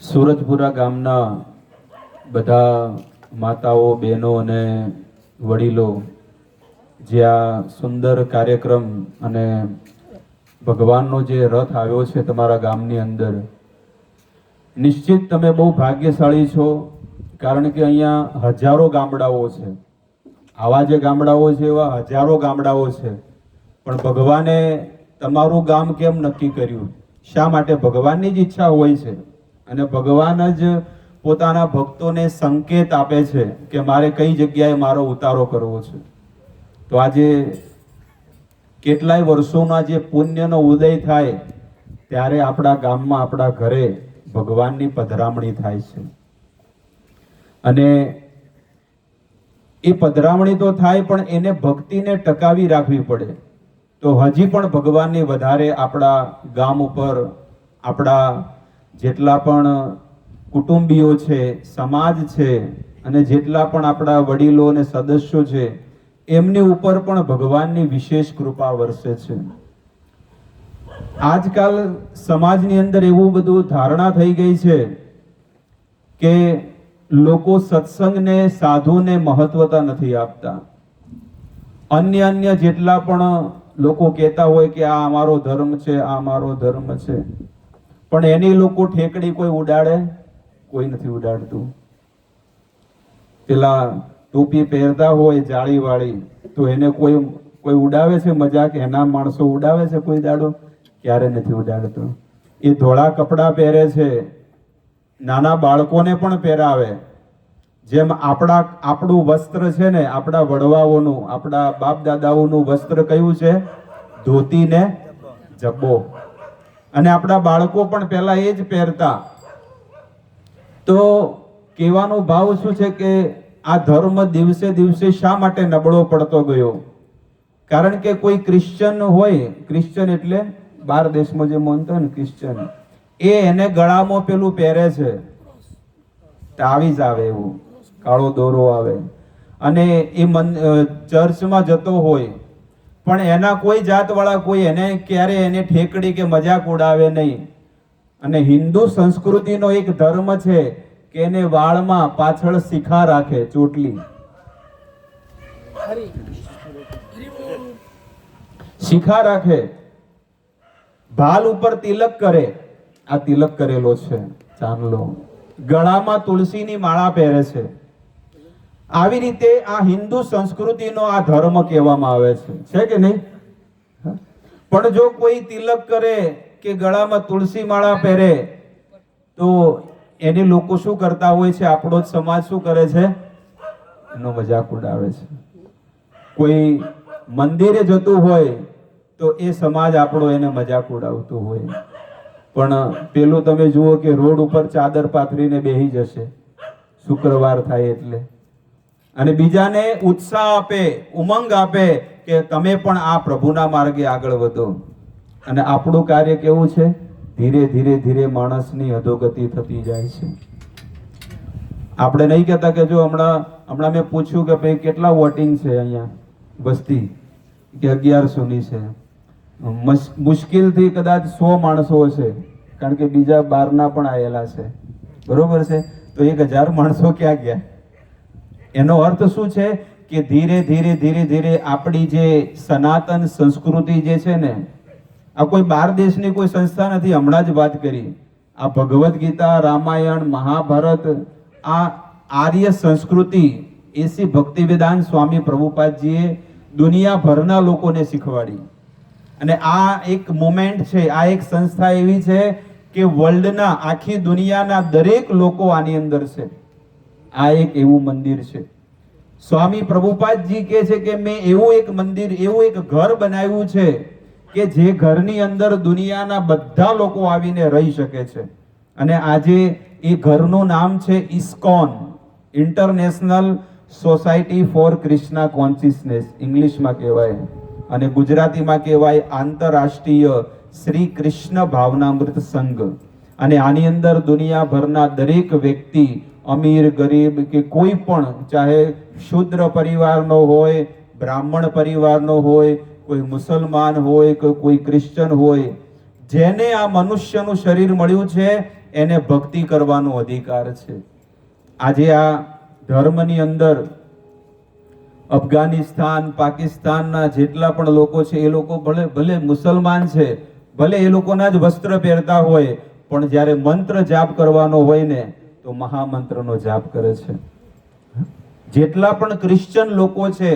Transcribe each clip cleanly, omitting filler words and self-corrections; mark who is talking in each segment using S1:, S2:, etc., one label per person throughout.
S1: સુરજપુરા ગામના બધા માતાઓ, બહેનો અને વડીલો જે આ સુંદર કાર્યક્રમ અને ભગવાનનો જે રથ આવ્યો છે તમારા ગામની અંદર, નિશ્ચિત તમે બહુ ભાગ્યશાળી છો. કારણ કે અહીંયા હજારો ગામડાઓ છે. આવા જે ગામડાઓ છે એવા હજારો ગામડાઓ છે. પણ ભગવાને તમારું ગામ કેમ નક્કી કર્યું? શા માટે? ભગવાનની જ ઈચ્છા હોય છે અને ભગવાન જ પોતાના ભક્તોને સંકેત આપે છે કે મારે કઈ જગ્યાએ મારો ઉતારો કરવો છે. તો આજે કેટલાય વર્ષોના જે પુણ્યનો ઉદય થાય ત્યારે આપણા ગામમાં, આપણા ઘરે ભગવાનની પધરામણી થાય છે. અને એ પધરામણી તો થાય, પણ એને ભક્તિને ટકાવી રાખવી પડે. તો હજી પણ ભગવાનની વધારે આપણા ગામ ઉપર, આપણા જેટલા પણ કુટુંબીઓ છે, સમાજ છે, અને જેટલા પણ આપણા વડીલો અને સદસ્યો છે, એમની ઉપર પણ ભગવાનની વિશેષ કૃપા વરસે છે. આજકાલ સમાજની અંદર એવું બધું ધારણા થઈ ગઈ છે કે લોકો સત્સંગને, સાધુને મહત્વતા નથી આપતા. અન્ય જેટલા પણ લોકો કહેતા હોય કે આ અમારો ધર્મ છે, આ અમારો ધર્મ છે, પણ એની લોકો ઠેકડી કોઈ ઉડાડે? કોઈ નથી ઉડાડતું. પેલા ટોપી પહેરતા હોય જાળીવાળી, તો એને કોઈ ઉડાવે છે મજાક? એના માણસો ઉડાવે છે કોઈ દાડો? ક્યારે નથી ઉડાડતો. એ ધોળા કપડાં પહેરે છે, નાના બાળકોને પણ પહેરાવે. જેમ આપણું વસ્ત્ર છે ને, આપણા વડવાઓનું, આપણા બાપ દાદાઓનું વસ્ત્ર કયું છે? ધોતી ને જબ્બો. અને આપણા બાળકો પણ પહેલા એ જ પહેરતા. તો કહેવાનો ભાવ શું છે કે આ ધર્મ દિવસે દિવસે શા માટે નબળો પડતો ગયો? કારણ કે કોઈ ક્રિશ્ચન હોય, ક્રિશ્ચન એટલે બાર દેશમાં જે માનતો હોય ને ક્રિશ્ચન, એને ગળામાં પેલું પહેરે છે, તાવીજ આવે, એવું કાળો દોરો આવે, અને એ ચર્ચમાં જતો હોય, પણ એના કોઈ જાતવાળા કોઈ એને ક્યારે એને ઠેકડી કે મજાક ઉડાવે નહીં. અને હિન્દુ સંસ્કૃતિનો એક ધર્મ છે કે એને વાળમાં પાછળ શિખા રાખે, ચોટલી શિખા રાખે, ભાલ ઉપર તિલક કરે. આ તિલક કરેલો છે, ચાંદલો. ગળામાં તુલસીની માળા પહેરે છે. આવી રીતે આ હિન્દુ સંસ્કૃતિનો આ ધર્મ કહેવામાં આવે છે કે નહીં? પણ જો કોઈ તિલક કરે કે ગળામાં તુલસી માળા પહેરે, તો એને લોકો શું કરતા હોય છે? આપણો જ સમાજ શું કરે છે? એનો મજાક ઉડાવે છે. કોઈ મંદિરે જતું હોય તો એ સમાજ આપણો એને મજાક ઉડાવતો હોય. પણ પેલું તમે જુઓ કે રોડ ઉપર ચાદર પાથરીને બેહી જશે શુક્રવાર થાય એટલે, અને બીજાને ઉત્સાહ આપે, ઉમંગ આપે કે તમે પણ આ પ્રભુના માર્ગે આગળ વધો. અને આપણું કાર્ય કેવું છે? ધીરે ધીરે ધીરે માણસની અધોગતિ થતી જાય છે. આપણે નહીં કહેતા કે જો હમણાં મેં પૂછ્યું કે ભાઈ કેટલા વોટિંગ છે અહીંયા વસ્તી, કે 1100ની છે. મુશ્કેલથી કદાચ 100 માણસો હશે, કારણ કે બીજા બહારના પણ આવેલા છે, બરોબર છે? તો 1000 માણસો ક્યાં ગયા? એનો અર્થ શું છે કે ધીરે ધીરે ધીરે ધીરે આપણી જે સનાતન સંસ્કૃતિ જે છે ને, આ કોઈ બાર દેશની કોઈ સંસ્થા નથી. હમણાં જ વાત કરી, આ ભગવદ્ ગીતા, રામાયણ, મહાભારત, આ આર્ય સંસ્કૃતિ એસી ભક્તિવેદાંત સ્વામી પ્રભુપાદજીએ દુનિયાભરના લોકોને શીખવાડી. અને આ એક મુમેન્ટ છે, આ એક સંસ્થા એવી છે કે વર્લ્ડના, આખી દુનિયાના દરેક લોકો આની અંદર છે. આ એક એવું મંદિર છે. સ્વામી પ્રભુપાદજી કહે છે કે મેં એવું એક મંદિર, એવું એક ઘર બનાવ્યું છે કે જે ઘરની અંદર દુનિયાના બધા લોકો આવીને રહી શકે છે. અને આજે એ ઘરનું નામ છે ISKCON, international society for Krishna consciousness, ઇંગ્લિશમાં કહેવાય, અને ગુજરાતીમાં કહેવાય આંતરરાષ્ટ્રીય શ્રી કૃષ્ણ ભાવનામૃત સંઘ. અને આની અંદર દુનિયાભરના દરેક વ્યક્તિ, અમીર ગરીબ કે કોઈ પણ, ચાહે શૂદ્ર પરિવારનો હોય, બ્રાહ્મણ પરિવારનો હોય, કોઈ મુસલમાન હોય, કોઈ ક્રિશ્ચન હોય, જેને આ મનુષ્યનું શરીર મળ્યું છે એને ભક્તિ કરવાનો અધિકાર છે. આજે આ ધર્મની અંદર અફઘાનિસ્તાન, પાકિસ્તાનના જેટલા પણ લોકો છે એ લોકો ભલે મુસલમાન છે, ભલે એ લોકોના જ વસ્ત્ર પહેરતા હોય, પણ જ્યારે મંત્ર જાપ કરવાનો હોય ને તો મહામંત્રનો જાપ કરે છે. જેટલા પણ ક્રિશ્ચન લોકો છે,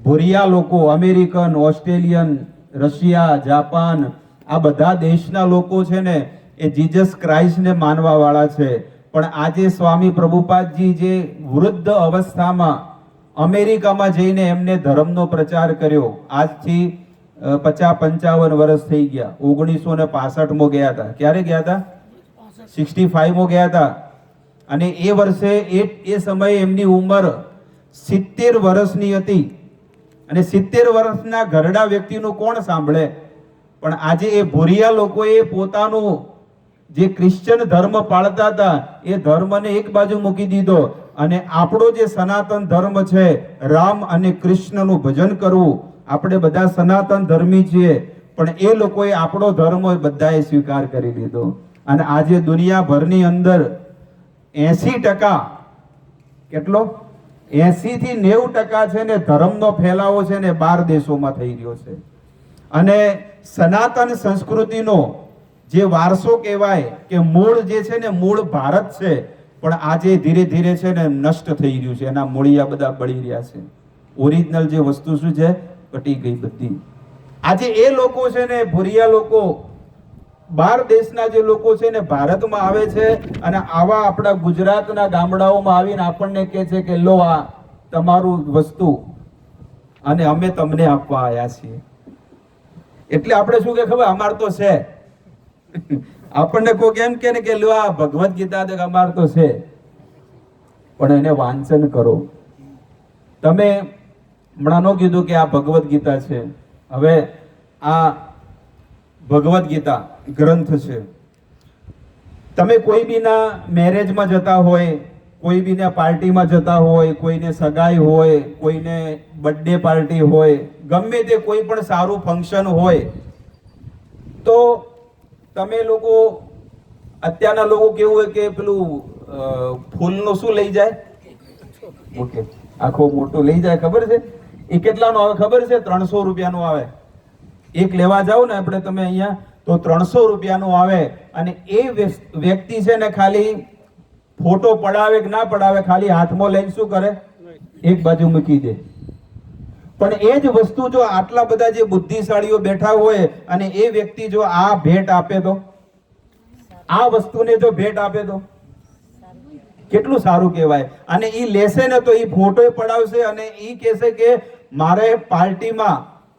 S1: ભૂરિયા લોકો, અમેરિકન, ઓસ્ટ્રેલિયન, રશિયા, જાપાન, આ બધા દેશના લોકો છે ને એ જીસસ ક્રાઇસ્ટને માનવા વાળા છે. પણ આજે સ્વામી પ્રભુપાદજી જે વૃદ્ધ અવસ્થામાં અમેરિકામાં જઈને એમને ધર્મનો પ્રચાર કર્યો, આજથી 50-55 વર્ષ થઈ ગયા. 1965 ગયા હતા. ક્યારે ગયા હતા? 65 ગયા હતા. અને એ વર્ષે એ સમયે એમની ઉંમર 70 વર્ષની હતી. અને 70 વર્ષના ઘરડા વ્યક્તિનું કોણ સાંભળે? પણ આજે એ ભૂરિયા લોકોએ પોતાનું જે ક્રિશ્ચન ધર્મ પાળતા હતા એ ધર્મને એક બાજુ મૂકી દીધો અને આપણો જે સનાતન ધર્મ છે, રામ અને કૃષ્ણનું ભજન કરવું, આપણે બધા સનાતન ધર્મી છીએ, પણ એ લોકોએ આપણો ધર્મ બધાએ સ્વીકાર કરી લીધો. અને આજે દુનિયાભરની અંદર 80%, કેટલો? 80 થી 90% છે ને ધર્મનો ફેલાવો છે ને 12 દેશોમાં થઈ રહ્યો છે. અને સનાતન સંસ્કૃતિનો જે વારસો કહેવાય કે મૂળ જે છે ને મૂળ ભારત છે, પણ આજે ધીરે ધીરે છે ને નષ્ટ થઈ રહ્યું છે. એના મૂળિયા બધા બળી રહ્યા છે. ઓરિજિનલ જે વસ્તુ શું છે ઘટી ગઈ બધી. આજે એ લોકો છે ને ભૂરિયા લોકો, 12 દેશના જે લોકો છે ને ભારતમાં આવે છે અને આવા આપણા ગુજરાતના ગામડાઓમાં આવીને આપણને કહે છે કે લો આ તમારું વસ્તુ અને અમે તમને આપવા આવ્યા છીએ. એટલે આપણે શું કે ખબર, અમાર તો છે. આપણને કોઈ એમ કે ને કે લો આ ભગવદ ગીતા અમાર તો છે, પણ એને વાંચન કરો. તમે હમણાં નો કીધું કે આ ભગવદ ગીતા છે. હવે આ ભગવદ ગીતા ગ્રંથ છે. તમે કોઈ બીના મેરેજમાં જતા હોય, કોઈ બીના પાર્ટીમાં જતા હોય, કોઈને સગાઈ હોય, કોઈને બર્થડે પાર્ટી હોય, ગમે તે કોઈ પણ સારું ફંક્શન હોય, તો તમે લોકો અત્યારના લોકો કેવું હોય કે પેલું ફૂલનું શું લઈ જાય, ઓકે, આખો મોટો લઈ જાય. ખબર છે એ કેટલાનો આવે? ખબર છે? 300 રૂપિયાનો આવે. એક લેવા જાઓ ને આપણે તમે અહીંયા તો 300 રૂપિયાનું આવે. અને એ વ્યક્તિ છે ને ખાલી ફોટો પડાવે કે ના પડાવે, ખાલી હાથમાં લઈને શું કરે, એક બાજુ મૂકી દે. પણ એ જ વસ્તુ જો આટલા બધા જે બુદ્ધિશાળીઓ બેઠા હોય અને એ વ્યક્તિ જો આ ભેટ આપે તો, આ વસ્તુને જો ભેટ આપે તો કેટલું સારું કહેવાય. અને એ લેશે ને તો એ ફોટો પડાવશે અને એ કહેશે કે મારે પાર્ટીમાં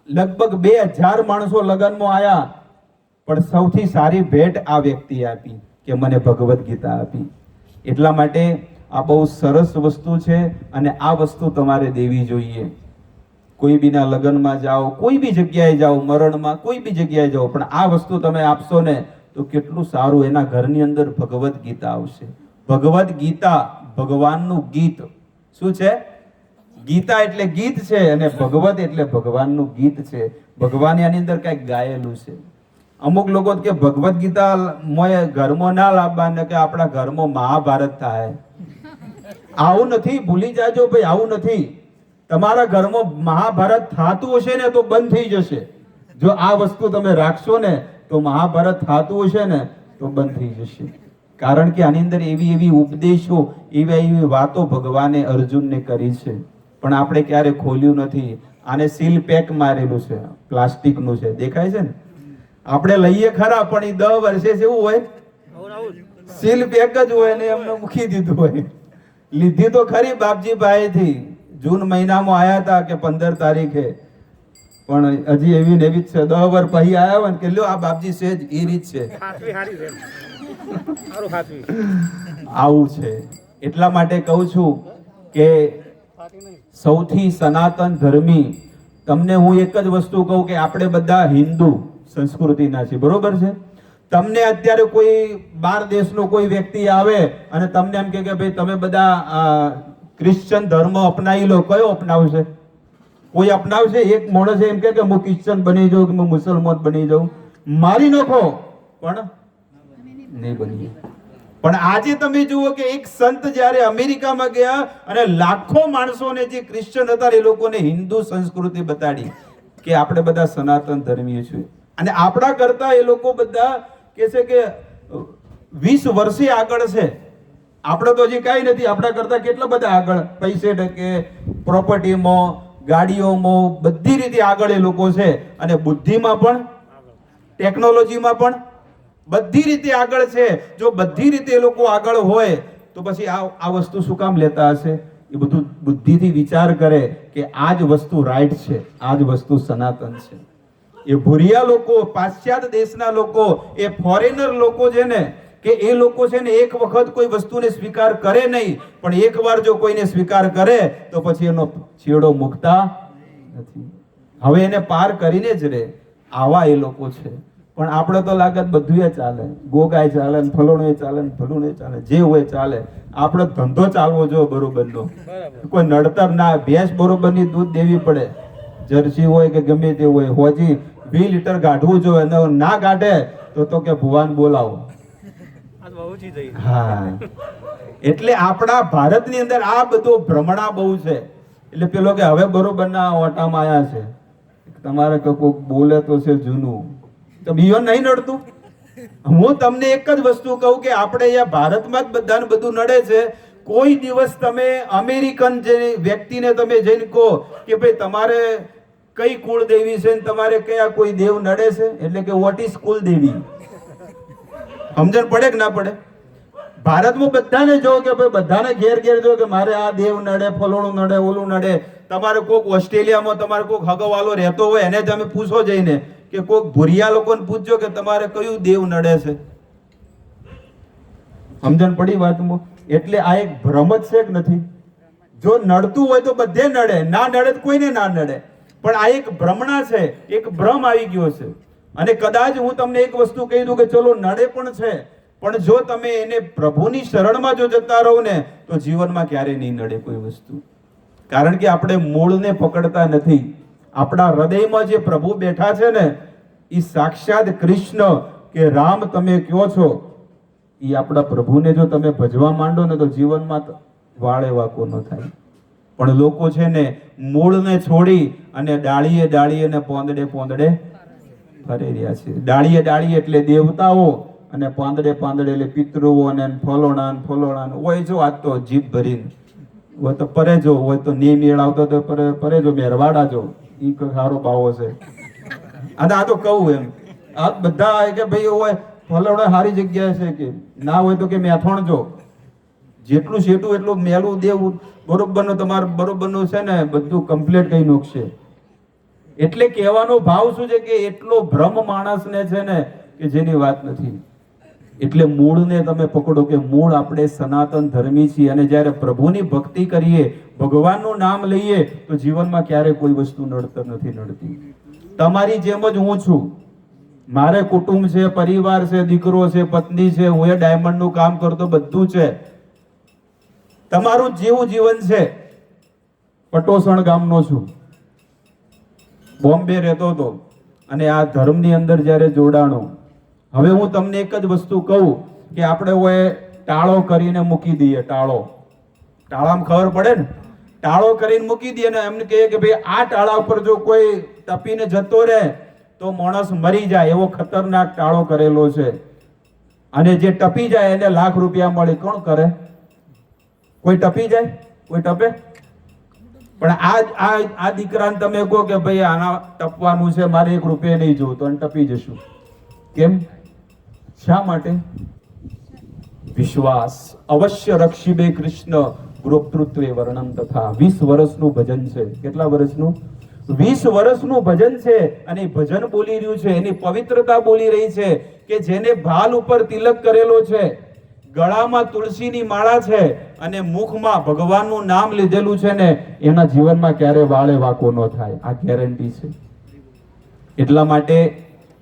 S1: લગભગ 2000 માણસો લગ્નમાં આયા, પણ સૌથી સારી ભેટ આ વ્યક્તિ આપી કે મને ભગવદ ગીતા આપી. એટલા માટે આ બહુ સરસ વસ્તુ છે અને આ વસ્તુ તમારે દેવી જોઈએ. કોઈ બીના લગ્નમાં જાઓ, કોઈ બી જગ્યાએ જાઓ, મરણમાં કોઈ બી જગ્યાએ જાઓ, પણ આ વસ્તુ તમે આપશો ને તો કેટલું સારું. એના ઘરની અંદર ભગવદ ગીતા આવશે. ભગવદ ગીતા ભગવાનનું ગીત. શું છે? ગીતા એટલે ગીત છે અને ભગવદ એટલે ભગવાનનું ગીત છે. ભગવાન એની અંદર કઈક ગાયેલું છે. અમુક લોકો કે ભગવદ ગીતા મોય ઘરમાં ના લાવવા ને કે આપણા ઘરમાં મહાભારત થાય. આવું નથી, ભૂલી જાજો ભાઈ, આવું નથી. તમારા ઘરમાં મહાભારત થાતું હશે ને તો બંધ થઈ જશે. જો આ વસ્તુ તમે રાખશો ને તો મહાભારત થાતું હશે ને તો બંધ થઈ જશે. કારણ કે આની અંદર એવી એવી ઉપદેશો, એવી વાતો ભગવાને અર્જુનને કરી છે, પણ આપણે ક્યારે ખોલ્યું નથી. આને સીલ પેક મારેલું છે, પ્લાસ્ટિકનું છે, દેખાય છે ને. આપણે લઈએ ખરા પણ એ 10 વર્ષે એવું હોય, સીલ પેક જ હોય ને એમને મૂકી દીધું હોય. લીધી તો ખરી બાપજીભાઈ થી, જૂન મહિનામાં આયા હતા કે 15 તારીખે, પણ હજી એવી ને એવી જ છે. 10 વર્ષ પછી આયા હોય ને કે લ્યો આ બાપજી છે જ એ રીત છે. આવું છે. એટલા માટે કહું છું કે સૌથી સનાતન ધર્મી, તમને હું એક જ વસ્તુ કહું કે આપણે બધા હિન્દુ સંસ્કૃતિના છે, બરોબર છે. તમને અત્યારે કોઈ 12 દેશનો કોઈ વ્યક્તિ આવે અને તમને એમ કે ભાઈ તમે બધા ક્રિશ્ચન ધર્મ અપનાવી લો, કયો અપનાવશે? કોઈ અપનાવશે? એક માણસ એમ કે હું ક્રિશ્ચન બની જાઉં કે હું મુસલમાન બની જાઉં? મારી નાખો પણ નહીં બનીએ. પણ આજે તમે જુઓ કે એક સંત જ્યારે અમેરિકામાં ગયા અને લાખો માણસોને જે ક્રિશ્ચન હતા એ લોકોને હિન્દુ સંસ્કૃતિ બતાડી કે આપણે બધા સનાતન ધર્મીય છીએ, અને આપણા કરતા એ લોકો બધા કે છે કે 20 વર્ષે આગળ છે. આપણે તો હજી કાંઈ નથી, આપણા કરતા કેટલા બધા આગળ, પૈસે ટકે, પ્રોપર્ટીમાં, ગાડીઓમાં, બધી રીતે આગળ એ લોકો છે, અને બુદ્ધિમાં પણ, ટેકનોલોજીમાં પણ બધી રીતે આગળ છે. જો બધી રીતે એ લોકો આગળ હોય તો પછી આ વસ્તુ શું કામ લેતા હશે? એ બધું બુદ્ધિથી વિચાર કરે કે આ જ વસ્તુ રાઈટ છે, આ જ વસ્તુ સનાતન છે. એ ભૂરિયા લોકો, પાશ્ચાત્ય દેશના લોકો, એ ફોરેનર લોકો છે ને, કે એ લોકો છે ને એક વખત કોઈ વસ્તુને સ્વીકાર કરે નહીં, પણ એકવાર જો કોઈને સ્વીકાર કરે તો પછી એનો છેડો મૂકતા નથી. હવે એને પાર કરીને જ રહે. આવા એ લોકો છે. પણ આપણે તો લાગત બધું ચાલે, ગોગાય ચાલે, ફલોણું ચાલે, ફલું ચાલે, જે હોય ચાલે. આપણે ધંધો ચાલવો જો બરોબરનો, કોઈ નડતર ના. ભેંસ બરોબરની દૂધ દેવી પડે, જર્સી હોય કે ગમે તે હોય. હોજી 2 લીટર ગાઢવું જોઈએ, ના ગાઢે તો કે ભુવાન બોલાવો. હા, એટલે આપણા ભારતની અંદર આ બધો ભ્રમણા બહુ છે. એટલે પેલો કે હવે બરોબરના ઓટામાં આયા છે, તમારે કોઈક બોલે તો છે જૂનું, તો બીજો નહીં નડતું. હું તમને એક જ વસ્તુ કહું કે આપણે અહીંયા ભારતમાં જ બધાને બધું નડે છે. કોઈ દિવસ તમે અમેરિકન જે વ્યક્તિને તમે જઈને કહો કે ભાઈ તમારે કઈ કુળદેવી છે ને તમારે કયા કોઈ દેવ નડે છે, એટલે કે વોટ ઇઝ કુલદેવી? સમજણ પડે કે ના પડે? ભારતમાં બધાને જો કે ભાઈ બધાને ઘેર ઘેર જો કે મારે આ દેવ નડે, ફલોણું નડે, ઓલું નડે. તમારે કોઈક ઓસ્ટ્રેલિયામાં તમારે કોઈક હગવાલો રહેતો હોય એને તમે પૂછો જઈને, કે કોઈક ભૂરિયા લોકોને પૂછજો કે તમારે કયું દેવ નડે છે. સમજણ પડી વાતમાં? એટલે આ એક ભ્રમ જ છે કે નથી? જો નડતું હોય તો બધે નડે, ના નડે તો કોઈને ના નડે. પણ આ એક ભ્રમણા છે, એક ભ્રમ આવી ગયો છે. અને કદાચ હું તમને એક વસ્તુ કહી દઉં કે ચલો નડે પણ છે, પણ જો તમે એને પ્રભુની શરણમાં જો જતા રહો ને તો જીવનમાં ક્યારે નહીં નડે કોઈ વસ્તુ. કારણ કે આપણે મૂળને પકડતા નથી. આપણા હૃદયમાં જે પ્રભુ બેઠા છે ને, એ સાક્ષાત કૃષ્ણ કે રામ તમે કયો છો, એ આપણા પ્રભુને જો તમે ભજવા માંડો ને તો જીવનમાં વાળે વાકો ન થાય. પણ લોકો છે ને મૂળને છોડી અને ડાળીએ ડાળીએ ને પોંદડે પોંદડે ફરી રહ્યા છે. ડાળીએ ડાળીએ એટલે દેવતાઓ, અને પાંદડે પાંદડે એટલે પિતૃઓ અને ફલોણા હોય. જો આજ તો જીભ ભરીને હોય તો પરેજો, હોય તો ની મેળ આવતો તો પરેજો, મેરવાડા જો, ઈ સારો બાવો છે. અને આ તો કહું એમ, આ બધા કે ભાઈ હોય ફલોડા સારી જગ્યાએ છે, કે ના હોય તો કે મેથોણ જો. જેટલું શેટું એટલું મેલું દેવું બરોબરનું, તમારે બરોબરનું છે ને બધું કમ્પ્લીટ કઈ નોખશે. એટલે કહેવાનો ભાવ શું છે કે એટલો ભ્રમ માણસને છે ને કે જેની વાત નથી. એટલે મૂળને તમે પકડો કે મૂળ આપણે સનાતન ધર્મી છીએ, અને જ્યારે પ્રભુની ભક્તિ કરીએ, ભગવાનનું નામ લઈએ તો જીવનમાં ક્યારે કોઈ વસ્તુ નડતર નથી નડતી. તમારી જેમ જ હું છું, મારે કુટુંબ છે, પરિવાર છે, દીકરો છે, પત્ની છે, હું એ ડાયમંડનું કામ કરતો, બધું છે. તમારું જેવું જીવન છે. પટોસણ ગામનો છું, બોમ્બે રહેતો હતો, અને આ ધર્મની અંદર જ્યારે જોડાણો. હવે હું તમને એક જ વસ્તુ કહું કે આપણે હોય ટાળો કરીને મૂકી દઈએ. ટાળામાં ખબર પડે ને, ટાળો કરીને મૂકી દઈએ ને એમને કહીએ કે ભાઈ આ ટાળા ઉપર જો કોઈ ટપીને જતો રહે તો માણસ મરી જાય, એવો ખતરનાક ટાળો કરેલો છે. અને જે ટપી જાય એને લાખ રૂપિયા મળે. કોણ કરે? કોઈ ટપી જાય? કોઈ ટપે? પણ આ દીકરાને તમે કહો કે ભાઈ આના ટપવાનું છે, મારે 1 રૂપિયા નહીં જોવું, તો ટપી જશું. કેમ? શા માટે? વિશ્વાસ. અવશ્ય રક્ષિબે કૃષ્ણ ગૃહતૃત્વે વર્ણન તથા. 20 વર્ષનું ભજન છે. કેટલા વર્ષનું? 20 વર્ષનું ભજન છે. અને ભજન બોલી રહ્યું છે, એની પવિત્રતા બોલી રહી છે કે જેને ભાલ ઉપર તિલક કરેલો છે, ગળામાં તુલસીની માળા છે, અને મુખમાં ભગવાનનું નામ લીધેલું છે ને, એના જીવનમાં ક્યારે વાળે વાકો ન થાય. આ ગેરંટી છે. એટલા માટે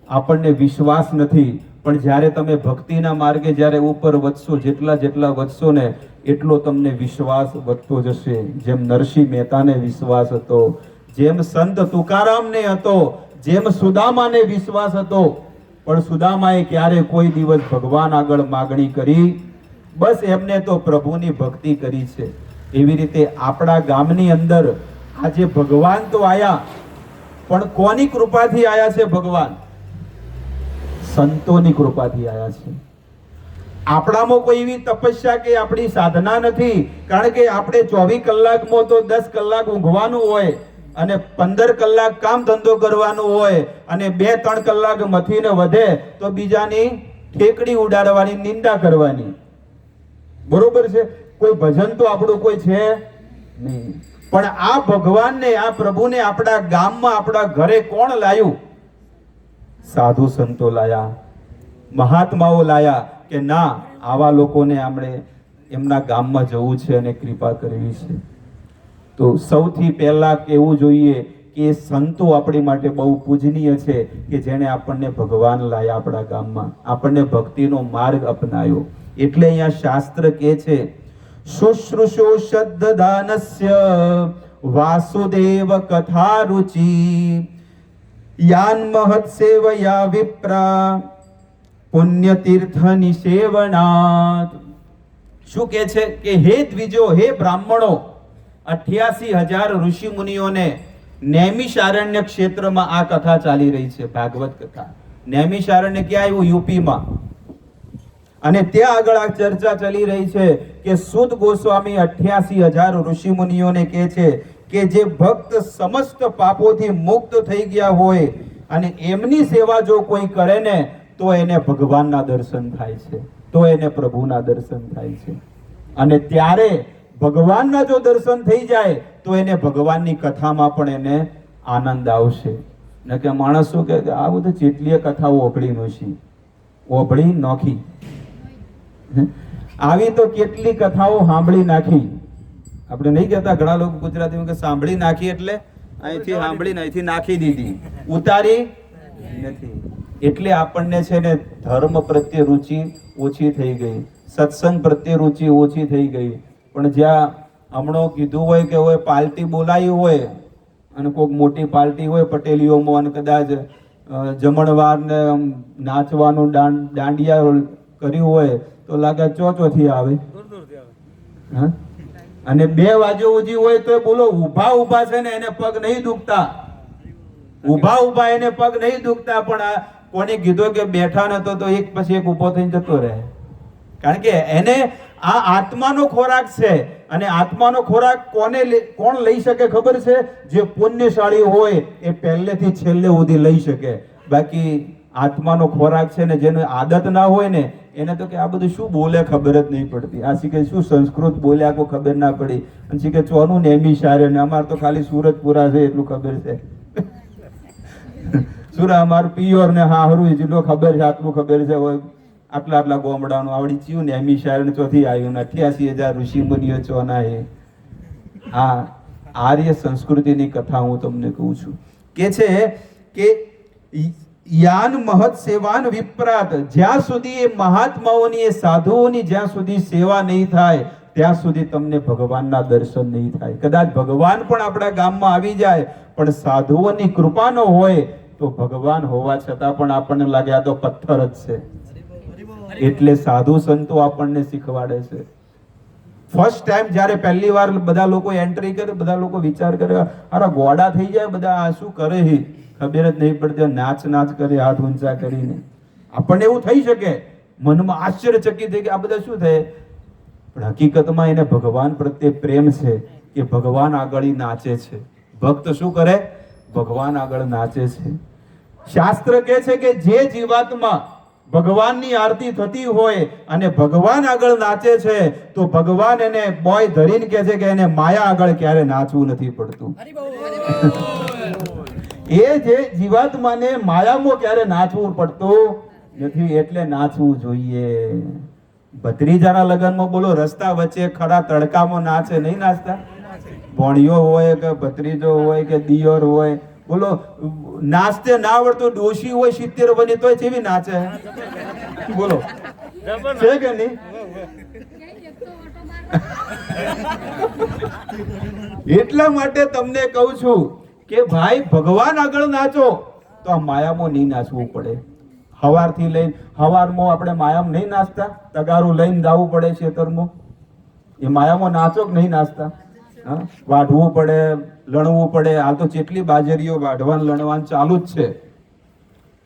S1: આપણને વિશ્વાસ નથી, પણ જ્યારે તમે ભક્તિના માર્ગે જ્યારે ઉપર વધશો, જેટલા વધશો ને એટલો તમને વિશ્વાસ વધતો જશે. જેમ નરસિંહ મહેતાને વિશ્વાસ હતો, જેમ સંત તુકારામને હતો, જેમ સુદામાને વિશ્વાસ હતો, પણ સુદામાએ ક્યારે કોઈ દિવસ ભગવાન આગળ માગણી કરી? બસ એમને તો પ્રભુની ભક્તિ કરી છે. એવી રીતે આપણા ગામની અંદર આજે ભગવાન તો આયા, પણ કોની કૃપાથી આયા છે ભગવાન? સંતોની કૃપાથી આયા છે. આપણામાં કોઈ એવી તપસ્યા કે આપણી સાધના નથી, કારણ કે આપણે 24 કલાકમાં તો 10 કલાક ઊંઘવાનું હોય અને 15 કલાક કામ ધંધો કરવાનું હોય અને 2-3 કલાક મથીને વધે તો બીજાની ઠેકડી ઉડાડવાની, નિંદા કરવાની. બરોબર છે? કોઈ ભજન તો આપણું કોઈ છે નહીં. પણ આ ભગવાનને, આ પ્રભુને આપણા ગામમાં, આપણા ઘરે કોણ લાયું? સાધુ સંતો લાયા, મહાત્માઓ લાયા કે ના, આવા લોકોને આપણે એમના ગામમાં જવું છે અને કૃપા કરવી છે. તો સૌથી પહેલા કહેવું જોઈએ કે સંતો આપણી માટે બહુ પૂજનીય છે કે જેણે આપણને ભગવાન લાયા આપણા ગામમાં, આપણને ભક્તિનો માર્ગ અપનાવ્યો. એટલે અહીંયા શાસ્ત્ર કહે છે, શુશ્રુષો શ્રદ્ધાનસ્ય વાસુદેવ કથા રુચિ યાન મહત સેવયા વિપ્રા પુણ્ય તીર્થ નિસેવનાત. શું કહે છે કે હે દ્વિજો, હે બ્રાહ્મણો, 88,000 ઋષિ મુનિઓને નૈમિષારણ્ય ક્ષેત્રમાં આ કથા ચાલી રહી છે, ભાગવત કથા. નૈમિષારણ્ય ક્યાં આવ્યું? યુપીમાં. અને ત્યાં આગળ આ ચર્ચા ચાલી રહી છે કે સુદ ગોસ્વામી 88,000 ઋષિ મુનિઓને કહે છે કે જે ભક્ત સમસ્ત પાપોથી મુક્ત થઈ ગયા હોય અને એમની સેવા જો કોઈ કરે ને તો એને ભગવાનના દર્શન થાય છે, તો એને પ્રભુના દર્શન થાય છે. અને ત્યારે ભગવાનના જો દર્શન થઈ જાય તો એને ભગવાનની કથામાં પણ એને આનંદ આવશે. ને કે માણસ શું કે આ બધું જેટલી કથાઓ ઓભળી નોશી, ઓભળી નોખી, આવી તો કેટલી કથાઓ સાંભળી નાખી. આપણે નહીં કહેતા, ઘણા લોકો ગુજરાતીમાં કે સાંભળી નાખી એટલે અહીંથી સાંભળીને અહીંથી નાખી દીધી, ઉતારી નથી. એટલે આપણને છે ને ધર્મ પ્રત્યે રુચિ ઓછી થઈ ગઈ, સત્સંગ પ્રત્યે રુચિ ઓછી થઈ ગઈ. પણ જ્યાં હમણાં કીધું હોય કે હોય પાર્ટી બોલાવી હોય અને કોઈક મોટી પાર્ટી હોય પટેલીઓમાં અને કદાચ જમણવાર ને નાચવાનું દાંડિયા કર્યું હોય તો લાગે ચોથી આવે. અને 2 વાગે ઉજી હોય તો બોલો ઊભા છે ને એને પગ નહીં દુખતા, ઊભા એને પગ નહીં દુખતા. પણ કોને કીધું કે બેઠા નતો તો એક પછી એક ઊભો થઈને જતો રહે? કારણ કે એને આ આત્માનો ખોરાક છે. અને આત્માનો ખોરાક કોણ લઈ શકે ખબર છે? જે પુણ્યશાળી હોય એ પહેલેથી છેલ્લે સુધી લઈ શકે. બાકી આત્માનો ખોરાક છે ને જેને આદત ના હોય ને એને તો કે આ બધું શું બોલે ખબર જ નહીં પડતી, આ શીખે શું સંસ્કૃત બોલ્યા કોઈ ખબર ના પડી, અને શીખે ચોનું નૈમિષારણ્ય ને અમારે તો ખાલી સુરતપુરા છે એટલું ખબર છે. સુરા અમારું પિયોર ને હાહરું જેટલો ખબર છે, આટલું ખબર છે. હોય આટલા ગોમડાનું આવડી ચિયું ને નૈમિષારણ્ય ચોથી આવ્યું ને 88,000 ઋષિ મુનિઓ ચોના. આ આર્ય સંસ્કૃતિની કથા હું તમને કહું છું. કે છે કે યાન મહત સેવાન વિપ્રાત, જ્યાં સુધી એ મહાત્માઓની, એ સાધુઓની જ્યાં સુધી સેવા નહીં થાય ત્યાં સુધી તમને ભગવાનના દર્શન નહીં થાય. કદાચ ભગવાન પણ આપણા ગામમાં આવી જાય પણ સાધુઓની કૃપા ન હોય તો ભગવાન હોવા છતાં પણ આપણને લાગે આ તો પથ્થર જ છે. એટલે સાધુ સંતો આપણને શીખવાડે છે. ફર્સ્ટ ટાઈમ જ્યારે પહેલી વાર બધા લોકો એન્ટ્રી કરે, બધા લોકો વિચાર કરે અરે ગોડા થઈ જાય બધા, આ શું કરે છે ખબર જ નહીં પડતી, નાચ કરે હાથ ઊંચા કરીને. આપણને એવું થઈ શકે, મનમાં આશ્ચર્યચકિત થઈ કે આ બધા શું થાય. પણ હકીકતમાં એને ભગવાન પ્રત્યે પ્રેમ છે કે ભગવાન આગળ નાચે છે. ભક્ત શું કરે? ભગવાન આગળ નાચે છે. શાસ્ત્ર કહે છે કે જે જીવાત્મા ભગવાનની આરતી થતી હોય અને ભગવાન આગળ નાચે છે તો ભગવાન એને બોય ધરીને કહે છે કે એને માયા આગળ ક્યારે નાચવું નથી પડતું. એ જે જીવાત્માને માયામાં ક્યારે નાચવું પડતું નથી, એટલે નાચવું જોઈએ. ભત્રીજાના લગ્નમાં બોલો રસ્તા વચ્ચે ખડા તડકામાં નાચે, નહીં નાચતા? ભોણિયો હોય કે ભત્રીજો હોય કે દિયોર હોય, બોલો નાચતે ના આવડતો ડોશી હોય 70 બની તોય કેવી નાચે? બોલો છે કે નહીં? એટલા માટે તમને કહું છું કે ભાઈ ભગવાન આગળ નાચો તો આ માયામાં નહીં નાચવું પડે. હવારથી લઈને હવારમાં આપણે માયામાં નહીં નાસ્તા, તગારું લઈને જવું પડે ખેતરમાં, એ માયામાં નાચો કે નહીં નાચતા? હા, વાઢવું પડે, લણવું પડે. હાલ તો કેટલી બાજરીઓ વાઢવાનું લણવાનું ચાલુ જ છે.